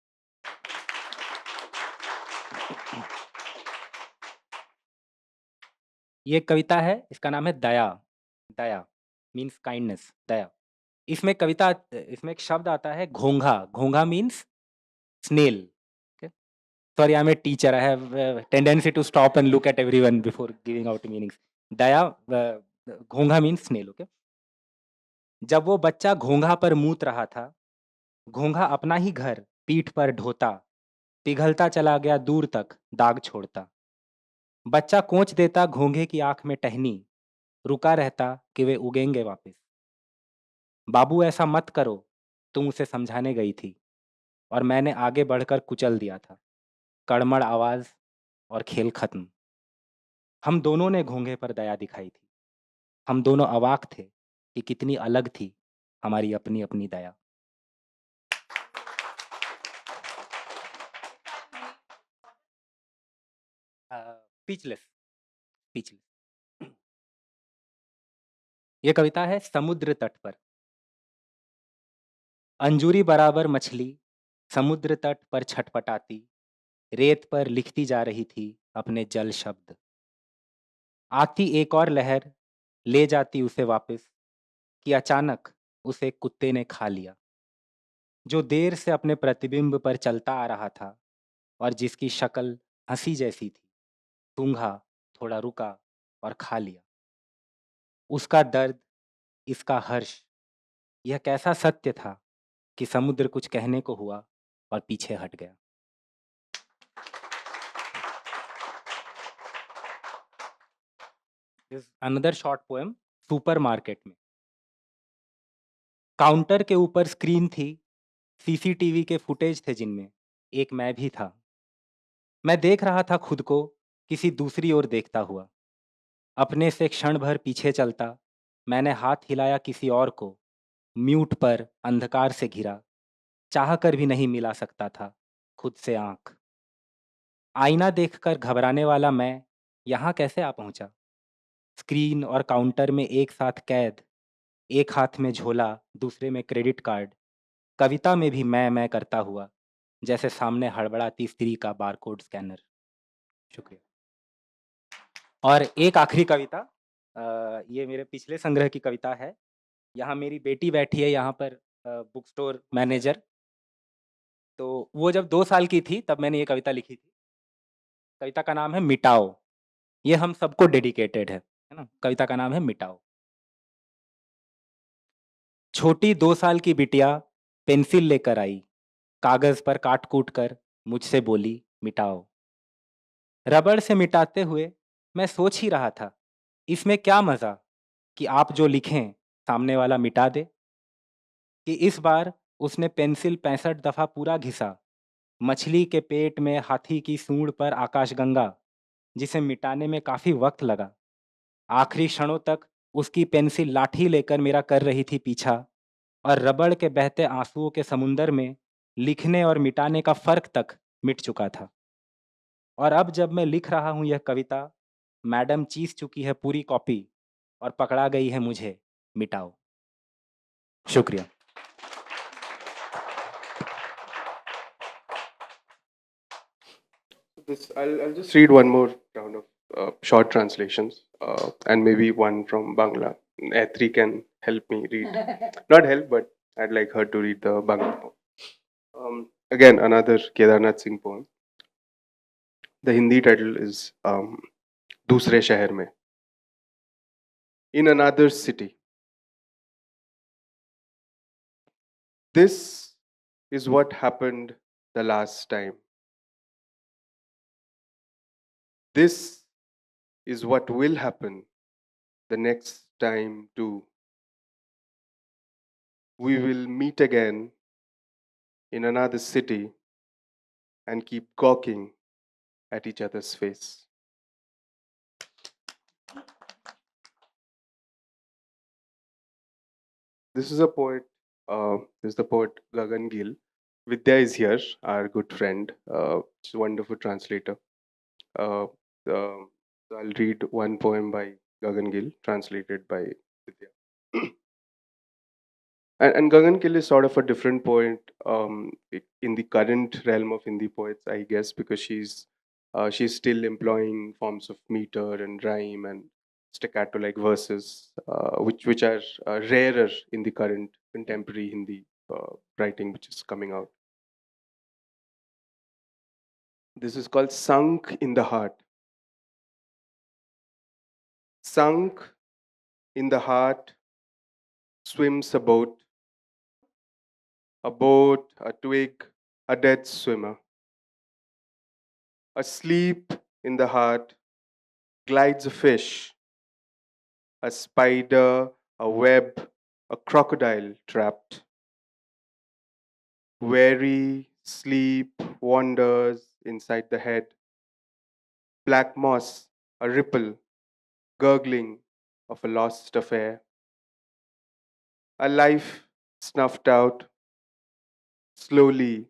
ये एक कविता है, इसका नाम है दया। दया मीन्स काइंडनेस, दया। इसमें कविता, इसमें एक शब्द आता है घोंघा। घोंघा means snail. Sorry, I'm a teacher. I have a tendency to stop and look at everyone before giving out meanings. Daya, घोंघा means snail, okay? जब वो बच्चा घोंघा पर मूत रहा था, घोंघा अपना ही घर पीठ पर ढोता, पिघलता चला गया दूर तक दाग छोड़ता। बच्चा कोंच देता घोंघे की आंख में टहनी, रुका रहता कि वे उगेंगे वापस। बाबू ऐसा मत करो, तुम उसे समझाने गई थी, और मैंने आगे बढ़कर कुचल दिया था। कड़मड़ आवाज और खेल खत्म। हम दोनों ने घोंघे पर दया दिखाई थी। हम दोनों अवाक थे कि कितनी अलग थी हमारी अपनी अपनी दया। Speechless, speechless. ये कविता है समुद्र तट पर। अंजूरी बराबर मछली समुद्र तट पर छटपटाती, रेत पर लिखती जा रही थी अपने जल शब्द। आती एक और लहर ले जाती उसे वापस, कि अचानक उसे कुत्ते ने खा लिया। जो देर से अपने प्रतिबिंब पर चलता आ रहा था और जिसकी शक्ल हंसी जैसी थी, सूंघा, थोड़ा रुका और खा लिया। उसका दर्द, इसका हर्ष, यह कैसा सत्य था कि समुद्र कुछ कहने को हुआ और पीछे हट गया। अनदर शॉर्ट पोएम, सुपरमार्केट में। काउंटर के ऊपर स्क्रीन थी, सीसीटीवी के फुटेज थे जिनमें एक मैं भी था। मैं देख रहा था खुद को किसी दूसरी ओर देखता हुआ। अपने से क्षण भर पीछे चलता मैंने हाथ हिलाया किसी और को, म्यूट पर अंधकार से घिरा, चाह कर भी नहीं मिला सकता था खुद से आंख। आईना देखकर घबराने वाला मैं यहाँ कैसे आ पहुंचा? स्क्रीन और काउंटर में एक साथ कैद, एक हाथ में झोला दूसरे में क्रेडिट कार्ड। कविता में भी मैं करता हुआ, जैसे सामने हड़बड़ाती स्त्री का बारकोड स्कैनर। शुक्रिया। और एक आखिरी कविता, ये मेरे पिछले संग्रह की कविता है। यहाँ मेरी बेटी बैठी है, यहाँ पर बुक स्टोर मैनेजर। तो वो जब 2 साल की थी तब मैंने ये कविता लिखी थी। कविता का नाम है मिटाओ। ये हम सबको डेडिकेटेड है ना। कविता का नाम है मिटाओ। छोटी 2 साल की बिटिया पेंसिल लेकर आई, कागज पर काट कूट कर मुझसे बोली मिटाओ। रबड़ से मिटाते हुए मैं सोच ही रहा था, इसमें क्या मजा कि आप जो लिखें सामने वाला मिटा दे। कि इस बार उसने पेंसिल 65 दफा पूरा घिसा, मछली के पेट में हाथी की सूंड पर आकाशगंगा, जिसे मिटाने में काफी वक्त लगा। आखिरी क्षणों तक उसकी पेंसिल लाठी लेकर मेरा कर रही थी पीछा, और रबड़ के बहते आंसुओं के समुंदर में लिखने और मिटाने का फर्क तक मिट चुका था। और अब जब मैं लिख रहा हूं यह कविता, मैडम चीस चुकी है पूरी कॉपी और पकड़ा गई है मुझे मिटाओ। शुक्रिया। I'll just read one more round of short translations, and maybe one from Bangla. Atreyee can help me read. Not help, but I'd like her to read the Bangla poem. Again, another Kedarnath Singh poem. The Hindi title is Dusre Shahar Mein. In another city. This is what happened the last time. This is what will happen the next time too. We will meet again in another city and keep gawking at each other's face. This is a poet. This is the poet Gagan Gill. Vidya is here, our good friend. She's a wonderful translator. So I'll read one poem by Gagan Gill, translated by Vidya. And Gagan Gill is sort of a different poet in the current realm of Hindi poets, I guess, because she's still employing forms of meter and rhyme and staccato like verses, which are rarer in the current contemporary Hindi writing which is coming out. This is called Sunk in the Heart. Sunk in the heart swims a boat, a twig, a dead swimmer. Asleep in the heart glides a fish, a spider, a web, a crocodile trapped. Weary sleep wanders inside the head. Black moss, a ripple, gurgling of a lost affair. A life snuffed out, slowly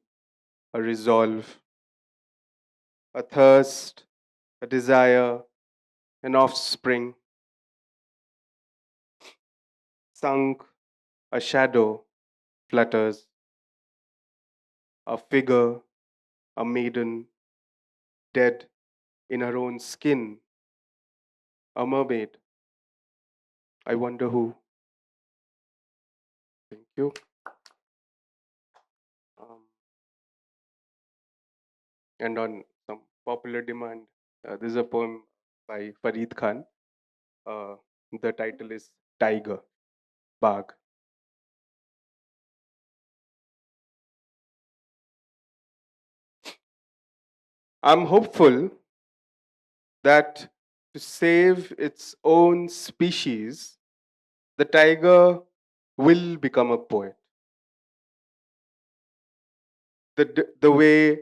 a resolve, a thirst, a desire, an offspring. Sunk, a shadow flutters, a figure, a maiden, dead in her own skin, a mermaid. I wonder who. Thank you. Um, and on some popular demand, this is a poem by Farid Khan. Uh, the title is Tiger, Bag. I'm hopeful that to save its own species, the tiger will become a poet. The way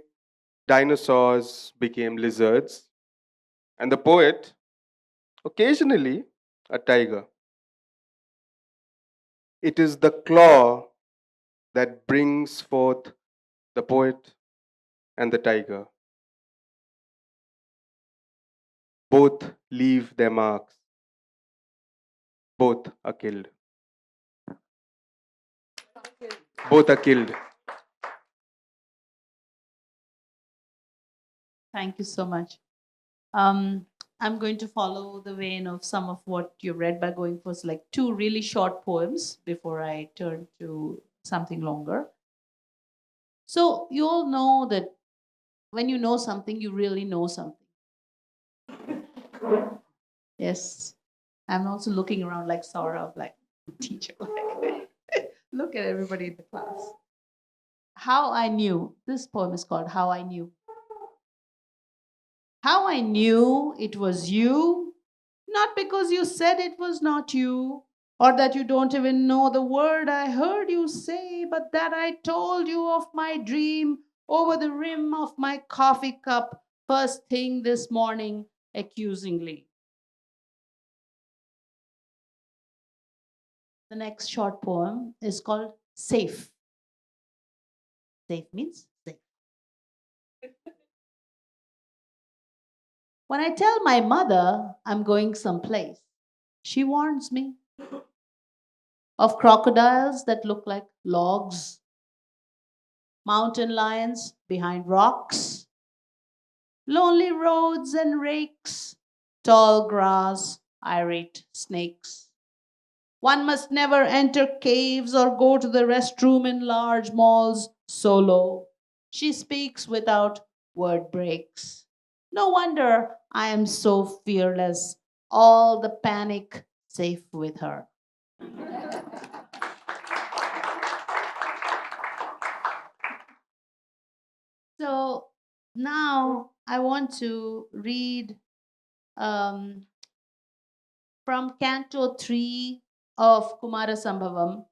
dinosaurs became lizards, and the poet, occasionally, a tiger. It is the claw that brings forth the poet and the tiger. Both leave their marks, both are killed. Both are killed. Thank you so much. Um, I'm going to follow the vein of some of what you read by going for like two really short poems before I turn to something longer. So you all know that when you know something, you really know something. Yes. I'm also looking around like Sourav, like teacher. Like, look at everybody in the class. How I knew. This poem is called How I Knew. How I knew it was you, not because you said it was not you, or that you don't even know the word I heard you say, but that I told you of my dream over the rim of my coffee cup first thing this morning, accusingly. The next short poem is called Safe. Safe means safe. When I tell my mother I'm going someplace, she warns me of crocodiles that look like logs, mountain lions behind rocks, lonely roads and rakes, tall grass, irate snakes. One must never enter caves or go to the restroom in large malls solo. She speaks without word breaks. No wonder I am so fearless, all the panic safe with her. So now I want to read um, from Canto 3 of Kumara Sambhavam,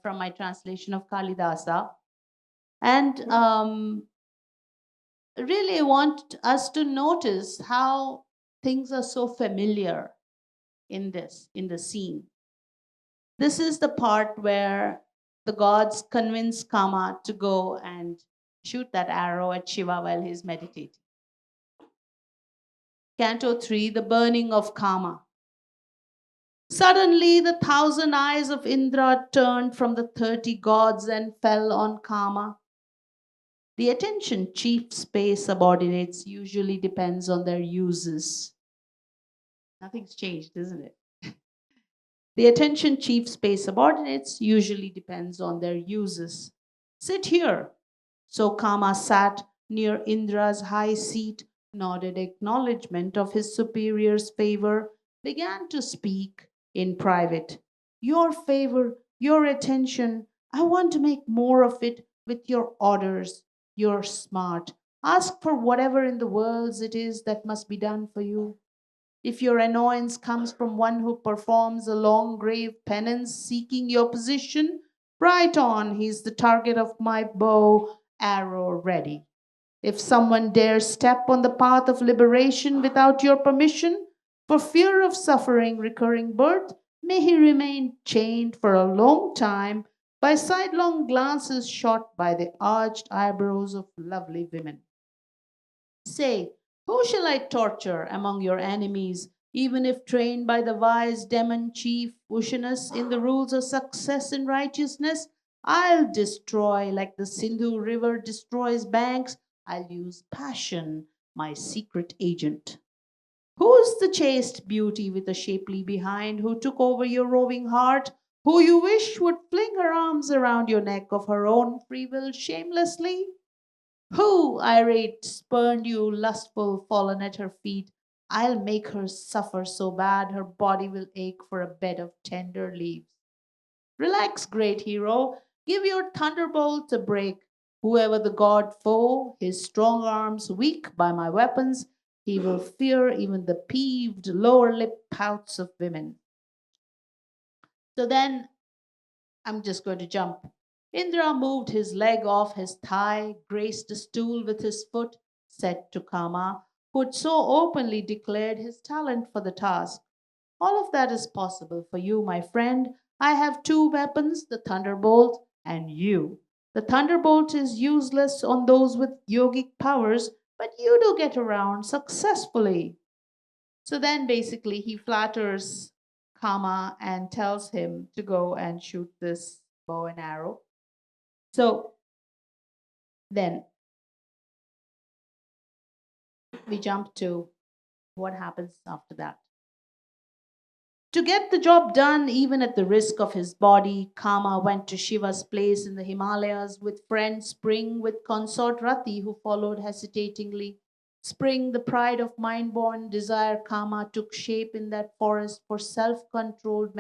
from my translation of Kalidasa. And really, I want us to notice how things are so familiar in the scene. This is the part where the gods convince Kama to go and shoot that arrow at Shiva while he's meditating. Canto 3, The Burning of Kama. Suddenly, the 1,000 eyes of Indra turned from the 30 gods and fell on Kama. The attention chief space subordinates usually depends on their uses. Nothing's changed, isn't it? The attention chief space subordinates usually depends on their uses. Sit here. So Kama sat near Indra's high seat, nodded acknowledgement of his superior's favor, began to speak in private. Your favor, your attention, I want to make more of it with your orders. You're smart. Ask for whatever in the worlds it is that must be done for you. If your annoyance comes from one who performs a long grave penance seeking your position, right on, he's the target of my bow, arrow ready. If someone dares step on the path of liberation without your permission, for fear of suffering recurring birth, may he remain chained for a long time by sidelong glances shot by the arched eyebrows of lovely women. Say, who shall I torture among your enemies, even if trained by the wise demon chief Ushanus in the rules of success and righteousness? I'll destroy like the Sindhu River destroys banks. I'll use passion, my secret agent. Who's the chaste beauty with a shapely behind who took over your roving heart, who you wish would fling her arms around your neck of her own free will shamelessly? Who, irate, spurned you, lustful, fallen at her feet? I'll make her suffer so bad her body will ache for a bed of tender leaves. Relax, great hero. Give your thunderbolt a break. Whoever the god foe, his strong arms weak by my weapons, he will fear even the peeved lower lip pouts of women. So then I'm just going to jump. Indra moved his leg off his thigh, graced a stool with his foot, said to Kama, who had so openly declared his talent for the task. All of that is possible for you, my friend. I have two weapons, the thunderbolt and you. The thunderbolt is useless on those with yogic powers, but you do get around successfully. So then basically he flatters Kama and tells him to go and shoot this bow and arrow. So then we jump to what happens after that. To get the job done, even at the risk of his body, Kama went to Shiva's place in the Himalayas with friend Spring, with consort Rati, who followed hesitatingly. Spring, the pride of mind-born desire, Kama took shape in that forest for self-controlled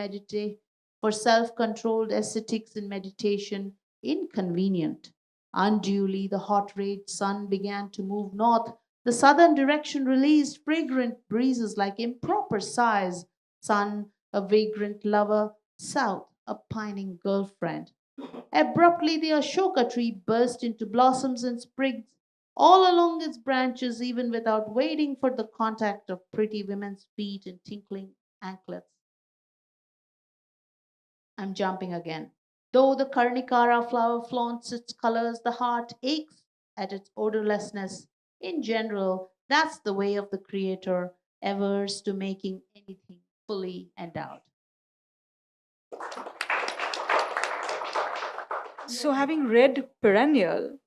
ascetics in meditation, inconvenient. Unduly, the hot-rayed sun began to move north. The southern direction released fragrant breezes like improper sighs. Sun, a vagrant lover; south, a pining girlfriend. Abruptly, the Ashoka tree burst into blossoms and sprigs all along its branches, even without waiting for the contact of pretty women's feet and tinkling anklets. I'm jumping again. Though the Karnikara flower flaunts its colors, the heart aches at its odorlessness. In general, that's the way of the Creator, averse to making anything fully endowed. So, having read Perennial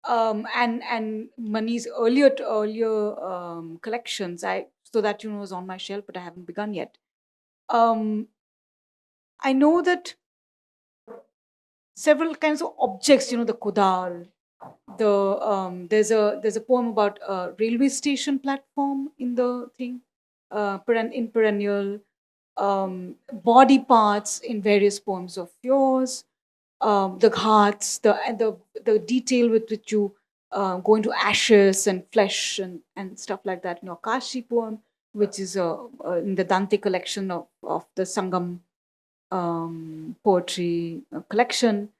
and Mani's earlier collections, so that is on my shelf, but I haven't begun yet. I know that several kinds of objects, the kodal, there's a poem about a railway station platform in the thing, in Perennial, body parts in various poems of yours, the ghats, the detail with which you go into ashes and flesh and stuff like that in your Kashi poem, which is in the Dante collection of the Sangam poetry collection.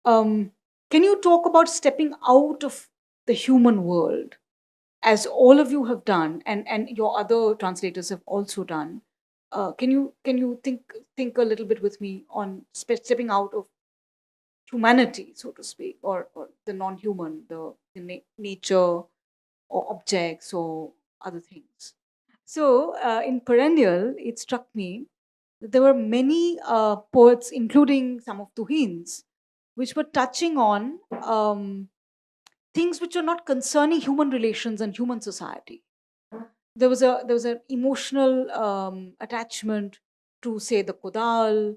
Can you talk about stepping out of the human world, as all of you have done, and your other translators have also done? Can you think a little bit with me on stepping out of humanity, so to speak, or the non-human, the nature or objects or other things? So in Perennial, it struck me that there were many poets, including some of Tuhin's, which were touching on things which are not concerning human relations and human society. There was an emotional attachment to, say, the Kodal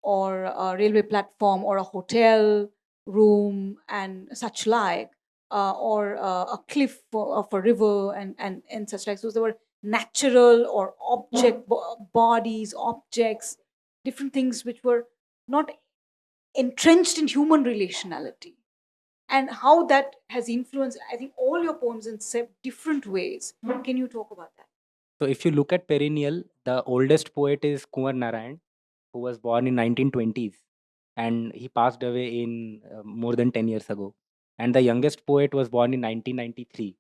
or a railway platform or a hotel room and such like, or a cliff of a river and such like. So there were natural or bodies, objects, different things which were not entrenched in human relationality, and how that has influenced, I think, all your poems in different ways. Can you talk about that? So if you look at Perennial, the oldest poet is Kunwar Narayan, who was born in 1920s, and he passed away in more than 10 years ago. And the youngest poet was born in 1993.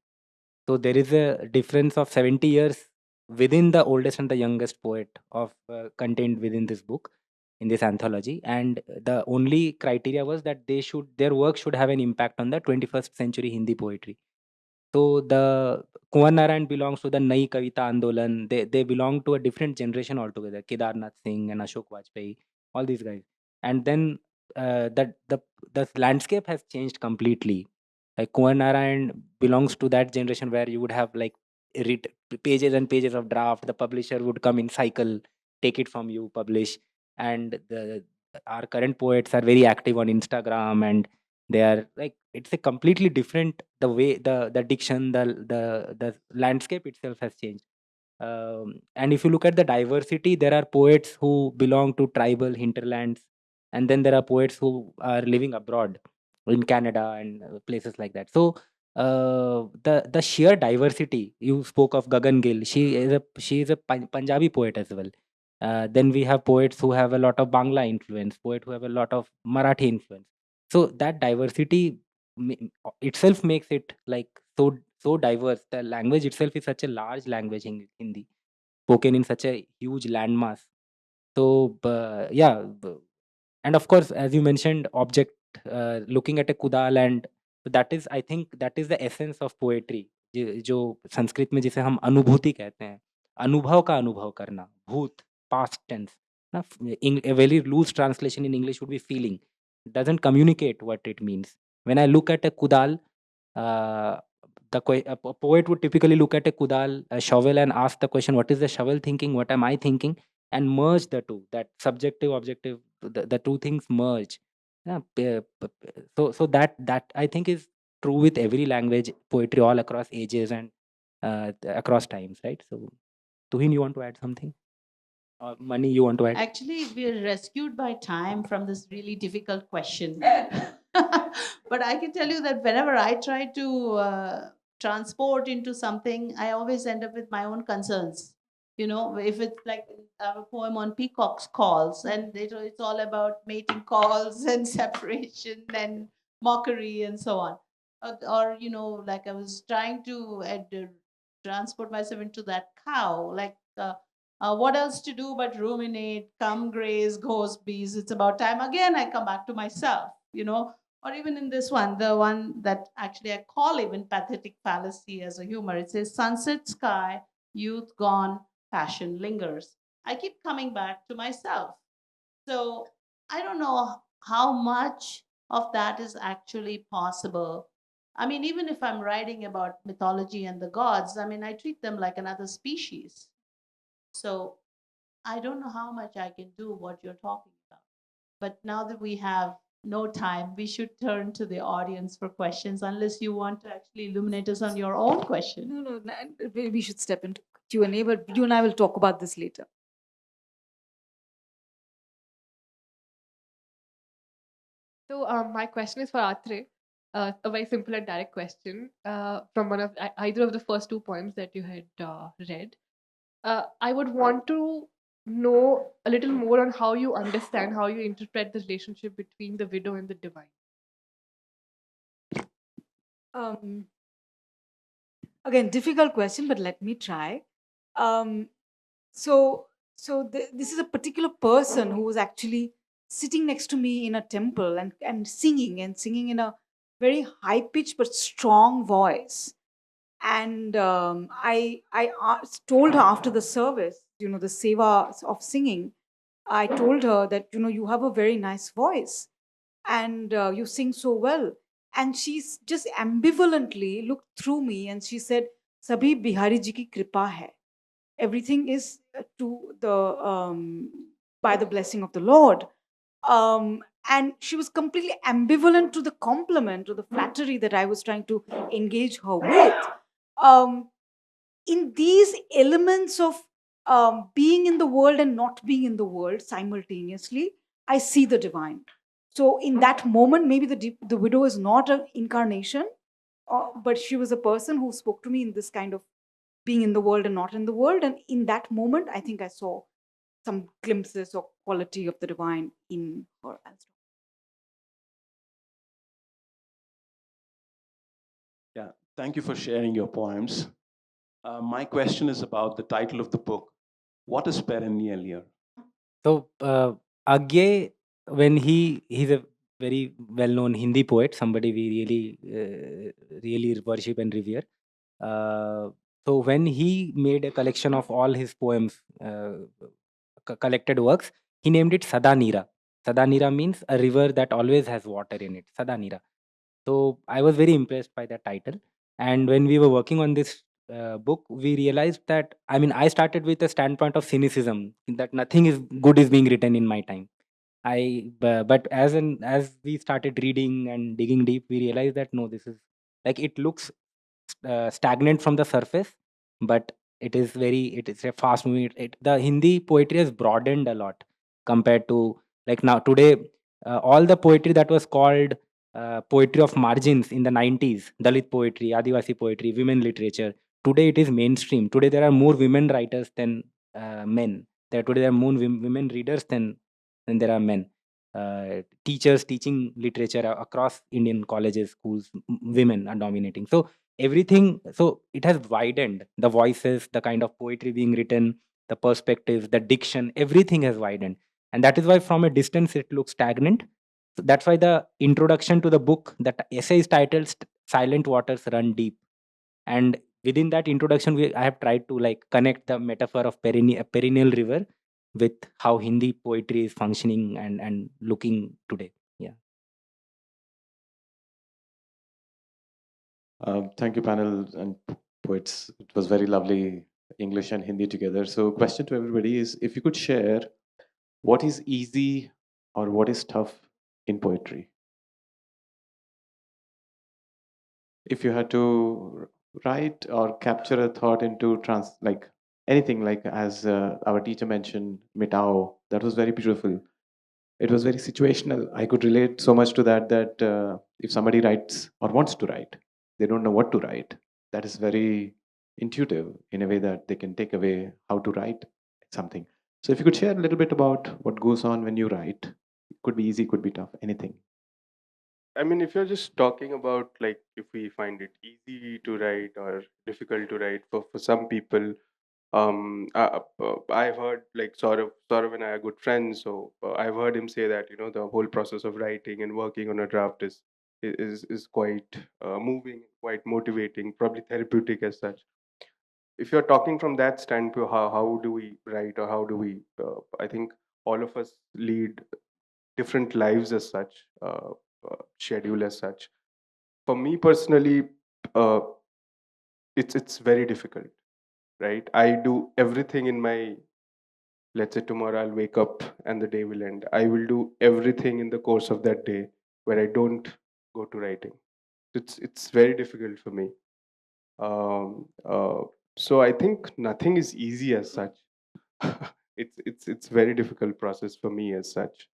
So there is a difference of 70 years within the oldest and the youngest poet of contained within this book, in this anthology. And the only criteria was that their work should have an impact on the 21st century Hindi poetry. So the Kunwar Narayan belongs to the Nai Kavita Andolan. They belong to a different generation altogether. Kedarnath Singh and Ashok Vajpayee, all these guys. And then the landscape has changed completely. Like Kunwar Narayan belongs to that generation where you would have like read pages and pages of draft. The publisher would come in cycle, take it from you, publish. And the our current poets are very active on Instagram, and they are like, it's a completely different, the way the diction, the landscape itself has changed. And if you look at the diversity, there are poets who belong to tribal hinterlands, and then there are poets who are living abroad in Canada and places like that. So the sheer diversity, you spoke of Gagan Gill, she is a Punjabi poet as well. Then we have poets who have a lot of Bangla influence, poet who have a lot of Marathi influence. So that diversity itself makes it like so diverse. The language itself is such a large language in Hindi, spoken in such a huge landmass. So yeah, and of course, as you mentioned, object, looking at a kudal, and that is, I think, that is the essence of poetry. जो संस्कृत में जिसे हम अनुभूति कहते हैं, अनुभव का अनुभव करना, भूत, past tense. ना, a very loose translation in English would be feeling. It doesn't communicate what it means. When I look at a kudal, uh, a poet would typically look at a kudal, a shovel, and ask the question, what is the shovel thinking? What am I thinking? And merge the two, that subjective, objective, the two things merge. Yeah, so that I think is true with every language, poetry, all across ages and across times, right? So, Tuhin, you want to add something? Or Mani, you want to add? Actually, we're rescued by time from this really difficult question. But I can tell you that whenever I try to transport into something, I always end up with my own concerns. You know, if it's like a poem on peacock's calls, and it's all about mating calls and separation and mockery and so on. Or like I was trying to transport myself into that cow, like. What else to do but ruminate, come graze, ghost bees? It's about time. Again, I come back to myself, or even in this one, the one that actually I call even pathetic fallacy as a humor. It says, sunset sky, youth gone, passion lingers. I keep coming back to myself. So I don't know how much of that is actually possible. I mean, even if I'm writing about mythology and the gods, I mean, I treat them like another species. So I don't know how much I can do what you're talking about. But now that we have no time, we should turn to the audience for questions, unless you want to actually illuminate us on your own question. No, we should step into Q&A, but you and I will talk about this later. So my question is for Atreyee. A very simple and direct question from one of either of the first two poems that you had read. I would want to know a little more on how you understand, how you interpret the relationship between the widow and the divine. Again, difficult question, but let me try. This is a particular person who was actually sitting next to me in a temple and singing in a very high pitched but strong voice. And I told her after the service, the seva of singing, I told her that, you have a very nice voice and you sing so well. And she's just ambivalently looked through me and she said, Sabhi Bihari ji ki kripa hai. Everything is by the blessing of the Lord. And she was completely ambivalent to the compliment, to the flattery that I was trying to engage her with. Um, in these elements of being in the world and not being in the world simultaneously, I see the divine. So in that moment, maybe the widow is not an incarnation, but she was a person who spoke to me in this kind of being in the world and not in the world. And in that moment, I think I saw some glimpses of quality of the divine in her as well. Yeah, thank you for sharing your poems. My question is about the title of the book. What is perennial here? So Agye, when he's a very well-known Hindi poet, somebody we really worship and revere. So when he made a collection of all his poems, collected works, he named it Sadanira. Sadanira means a river that always has water in it. Sadanira. So I was very impressed by that title. And when we were working on this book, we realized that, I mean, I started with a standpoint of cynicism that nothing is good is being written in my time. But as we started reading and digging deep, we realized that no, this is like, it looks stagnant from the surface, but it is a fast moving. The Hindi poetry has broadened a lot compared to, like, now today, all the poetry that was called poetry of margins in the 90s, Dalit poetry, Adivasi poetry, women literature. Today it is mainstream. Today there are more women writers than men. Today there are more women readers than there are men. Teachers teaching literature across Indian colleges, schools, women are dominating. So everything, so it has widened. The voices, the kind of poetry being written, the perspectives, the diction, everything has widened. And that is why from a distance it looks stagnant. So that's why the introduction to the book, that essay is titled Silent Waters Run Deep. And within that introduction, I have tried to like connect the metaphor of perennial river with how Hindi poetry is functioning and looking today. Yeah. Thank you, panel and poets. It was very lovely, English and Hindi together. So, question to everybody is, if you could share what is easy or what is tough in poetry? If you had to write or capture a thought into like anything, like as our teacher mentioned, mitao, that was very beautiful. It was very situational. I could relate so much to that if somebody writes or wants to write, they don't know what to write. That is very intuitive in a way that they can take away how to write something. So if you could share a little bit about what goes on when you write, it could be easy, could be tough, anything. I mean, if you're just talking about like if we find it easy to write or difficult to write for some people, I've heard like Sourav and I are good friends, so I've heard him say that the whole process of writing and working on a draft is quite moving, quite motivating, probably therapeutic as such. If you're talking from that standpoint, how do we write, or how do we? I think all of us lead different lives as such, schedule as such. For me personally, uh, it's very difficult, right? I do everything in my, let's say tomorrow I'll wake up and the day will end. I will do everything in the course of that day where I don't go to writing. It's very difficult for me. Um, uh, so I think nothing is easy as such. It's very difficult process for me as such.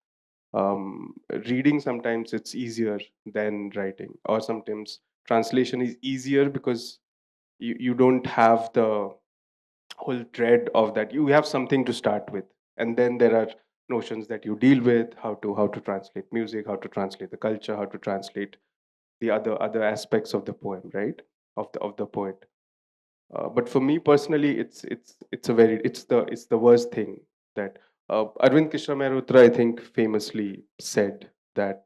Reading sometimes it's easier than writing, or sometimes translation is easier because you don't have the whole dread of that. You have something to start with, and then there are notions that you deal with, how to translate music, how to translate the culture, how to translate the other aspects of the poem, right, of the poet. But for me personally, it's the worst thing that Arvind Krishna Mehrotra, I think, famously said that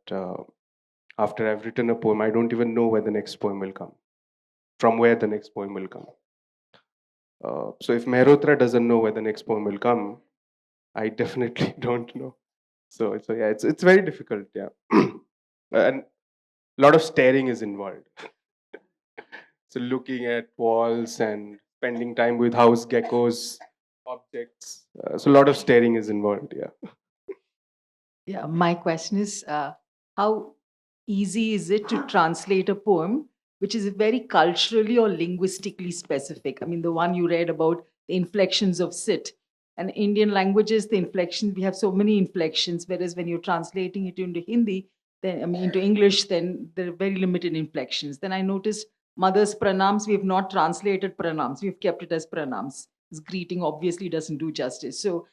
after I've written a poem, I don't even know where the next poem will come. from where the next poem will come. So if Mehrotra doesn't know where the next poem will come, I definitely don't know. So yeah, it's very difficult. Yeah, and a lot of staring is involved. So looking at walls and spending time with house geckos, objects. So a lot of staring is involved. Yeah. Yeah, my question is how easy is it to translate a poem which is very culturally or linguistically specific? I mean, the one you read about the inflections of sit. And Indian languages, the inflections, we have so many inflections, whereas when you're translating it into Hindi, then I mean into English, then there are very limited inflections. Then I noticed mother's pranams, we have not translated pranams, we've kept it as pranams. This greeting obviously doesn't do justice. So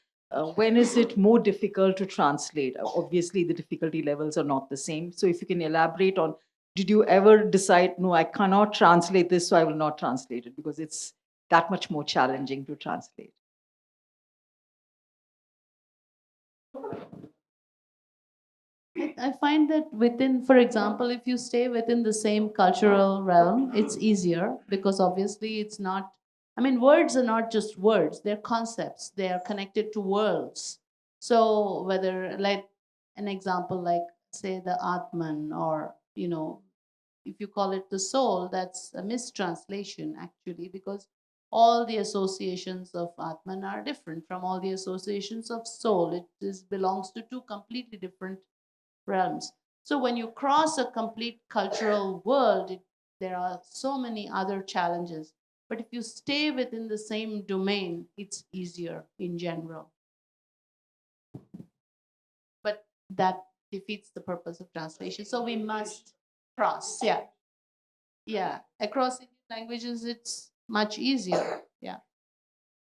when is it more difficult to translate? Obviously, the difficulty levels are not the same. So, if you can elaborate on, did you ever decide, no, I cannot translate this, so I will not translate it because it's that much more challenging to translate? I find that within, for example, if you stay within the same cultural realm, it's easier because obviously it's not, I mean, words are not just words, they're concepts, they are connected to worlds. So, whether, like, an example, like, say, the Atman, or, if you call it the soul, that's a mistranslation actually, because all the associations of Atman are different from all the associations of soul. Belongs to two completely different realms. So when you cross a complete cultural world, there are so many other challenges. But if you stay within the same domain, it's easier in general. But that defeats the purpose of translation. So we must cross. Yeah. Yeah. Across Indian languages, it's much easier. Yeah.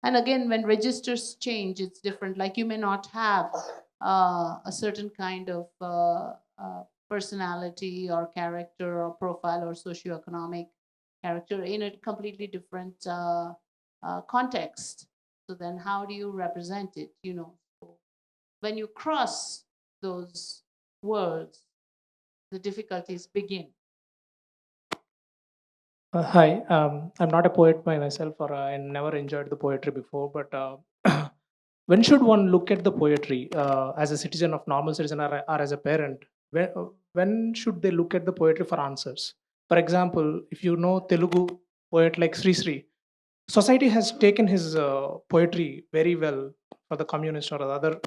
And again, when registers change, it's different. Like you may not have a certain kind of personality or character or profile or socioeconomic character in a completely different context. So then, how do you represent it? When you cross those worlds, the difficulties begin. Hi, I'm not a poet by myself, or I never enjoyed the poetry before. But when should one look at the poetry as a citizen, of normal citizen, or as a parent? When should they look at the poetry for answers? For example, if you know Telugu poet like Sri Sri, society has taken his poetry very well for the communist or the other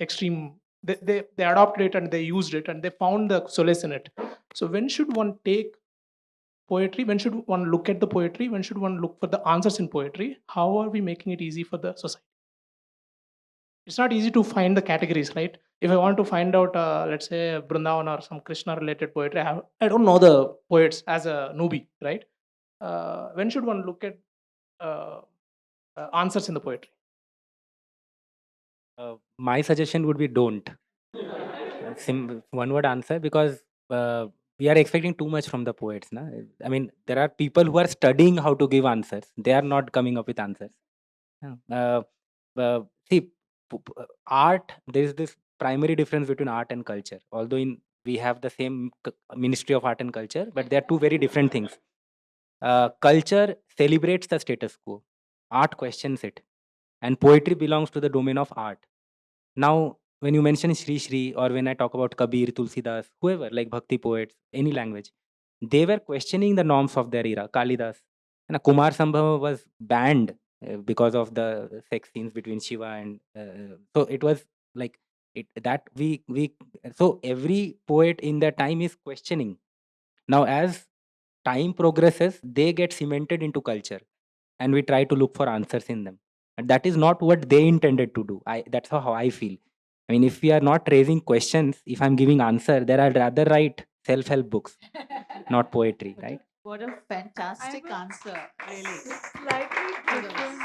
extreme. They adopted it and they used it and they found the solace in it. So when should one take poetry? When should one look at the poetry? When should one look for the answers in poetry? How are we making it easy for the society? It's not easy to find the categories, right? If I want to find out, let's say, Brindavan or some Krishna related poetry, I don't know the poets as a newbie, right? When should one look at uh, answers in the poetry? My suggestion would be don't. One word answer, because we are expecting too much from the poets. Na? I mean, there are people who are studying how to give answers. They are not coming up with answers. Yeah. See, art, there is this primary difference between art and culture. Although we have the same Ministry of Art and Culture, but they are two very different things. Culture celebrates the status quo. Art questions it. And poetry belongs to the domain of art. Now, when you mention Sri Sri, or when I talk about Kabir, Tulsidas, whoever, like Bhakti poets, any language, they were questioning the norms of their era. Kalidas. And Kumar Sambhava was banned because of the sex scenes between Shiva and. So it was like it that we so every poet in that time is questioning. Now, as time progresses, they get cemented into culture, and we try to look for answers in them. And that is not what they intended to do. That's how I feel. I mean, if we are not raising questions, if I'm giving answer, then I'd rather write self-help books, not poetry, right? What a fantastic answer, really. Slightly different.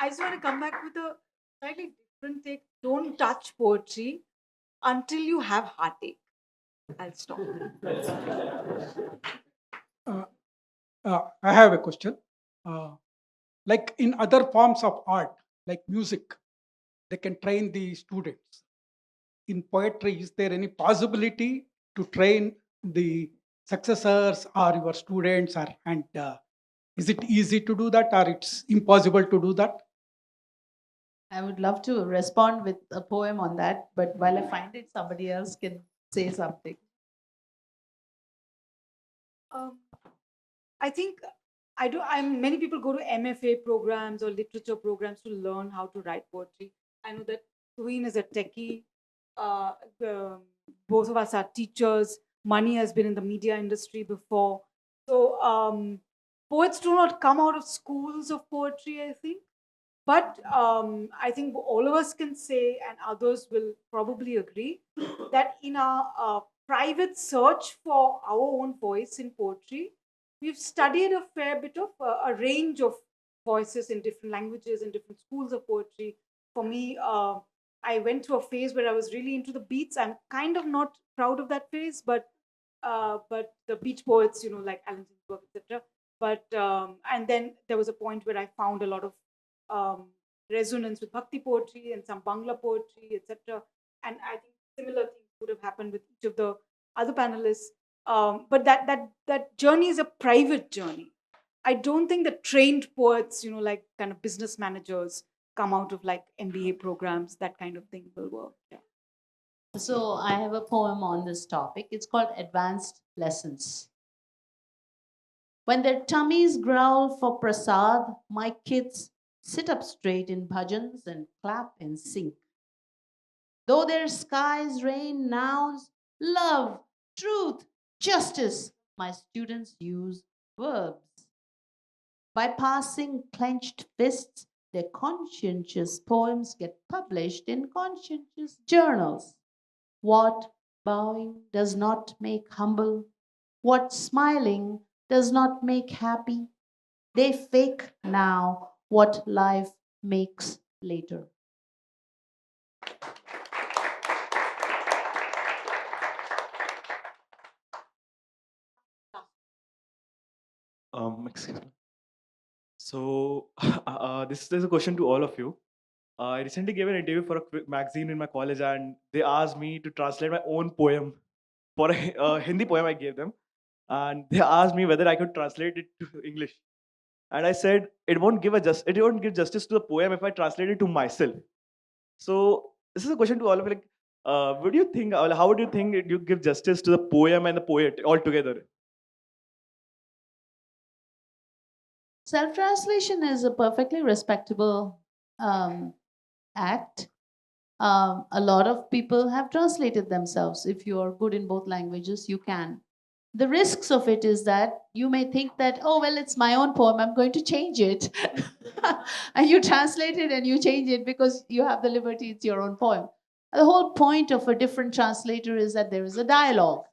I just want to come back with a slightly different take. Don't touch poetry until you have heartache. I'll stop. I have a question. Like in other forms of art, like music, they can train the students. In poetry, is there any possibility to train the successors or your students, or and is it easy to do that, or it's impossible to do that? I would love to respond with a poem on that, but while I find it, somebody else can say something. Um, I think I do. Many people go to MFA programs or literature programs to learn how to write poetry. I know that Tuhin is a techie. Uh, Both of us are teachers. Mani has been in the media industry before. So poets do not come out of schools of poetry, I think. But I think all of us can say, and others will probably agree, that in our private search for our own voice in poetry, we've studied a fair bit of a range of voices in different languages and different schools of poetry. For me, I went through a phase where I was really into the beats. I'm kind of not proud of that phase, but the beach poets, like Allen Ginsberg, etc. But and then there was a point where I found a lot of resonance with bhakti poetry and some Bangla poetry, etc. And I think similar things would have happened with each of the other panelists. But that journey is a private journey. I don't think the trained poets, like kind of business managers, come out of like MBA programs. That kind of thing will work. Yeah. So I have a poem on this topic. It's called Advanced Lessons. When their tummies growl for prasad, my kids sit up straight in bhajans and clap in sync. Though their skies rain nouns, love, truth, justice, my students use verbs. By passing clenched fists, their conscientious poems get published in conscientious journals. What bowing does not make humble, what smiling does not make happy, they fake now what life makes later. Excuse me. So, this is a question to all of you. I recently gave an interview for a quick magazine in my college, and they asked me to translate my own poem for a Hindi poem I gave them, and they asked me whether I could translate it to English. And I said it won't give justice to the poem if I translate it to myself. So this is a question to all of you. Like, would you think? How would you think you give justice to the poem and the poet altogether? Self translation is a perfectly respectable act. A lot of people have translated themselves. If you are good in both languages, you can. The risks of it is that you may think that, oh, well, it's my own poem, I'm going to change it. And you translate it and you change it because you have the liberty, it's your own poem. The whole point of a different translator is that there is a dialogue,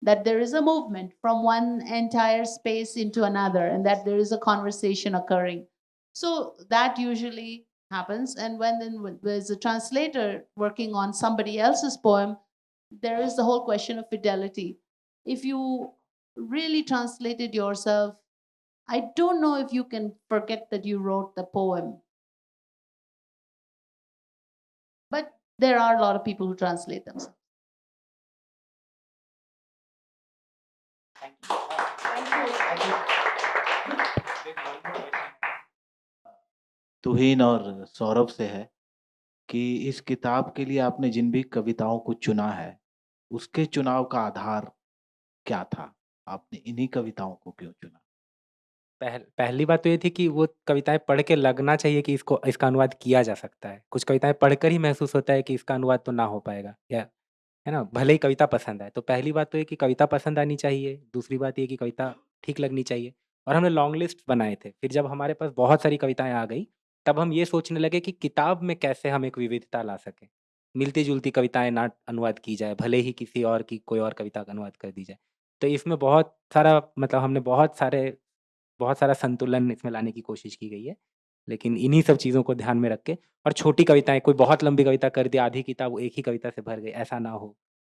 that there is a movement from one entire space into another, and that there is a conversation occurring. So that usually happens. And when there's a translator working on somebody else's poem, there is the whole question of fidelity. If you really translated yourself, I don't know if you can forget that you wrote the poem. But there are a lot of people who translate themselves. तुहिन और सौरभ से है कि इस किताब के लिए आपने जिन भी कविताओं को चुना है, उसके चुनाव का आधार क्या था? आपने इन्हीं कविताओं को क्यों चुना? पहली बात तो ये थी कि वो कविताएँ पढ़ के लगना चाहिए कि इसका अनुवाद किया जा सकता है। कुछ कविताएँ पढ़कर ही महसूस होता है कि इसका अनुवाद तो ना हो पाएगा, या है ना? भले ही कविता पसंद आए। तो पहली बात तो ये कि कविता पसंद आनी चाहिए, दूसरी बात ये कि कविता ठीक लगनी चाहिए, और हमने लॉन्ग लिस्ट बनाए थे। फिर जब हमारे पास बहुत सारी कविताएँ आ गई, तब हम ये सोचने लगे कि किताब में कैसे हम एक विविधता ला सकें। मिलती-जुलती कविताएँ ना अनुवाद की जाए, भले ही किसी और की कोई और कविता का अनुवाद कर दी जाए। तो इसमें बहुत सारा मतलब हमने बहुत सारा संतुलन इसमें लाने की कोशिश की गई है। लेकिन इन्हीं सब चीज़ों को ध्यान में रख के, और छोटी कविताएँ, कोई बहुत लंबी कविता कर दी, आधी किताब एक ही कविता से भर गई, ऐसा ना हो,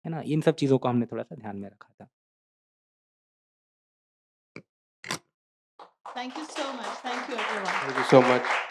है ना? इन सब चीज़ों को हमने थोड़ा-सा ध्यान में रखा था। Thank you so much. Thank you, everyone. Thank you so much.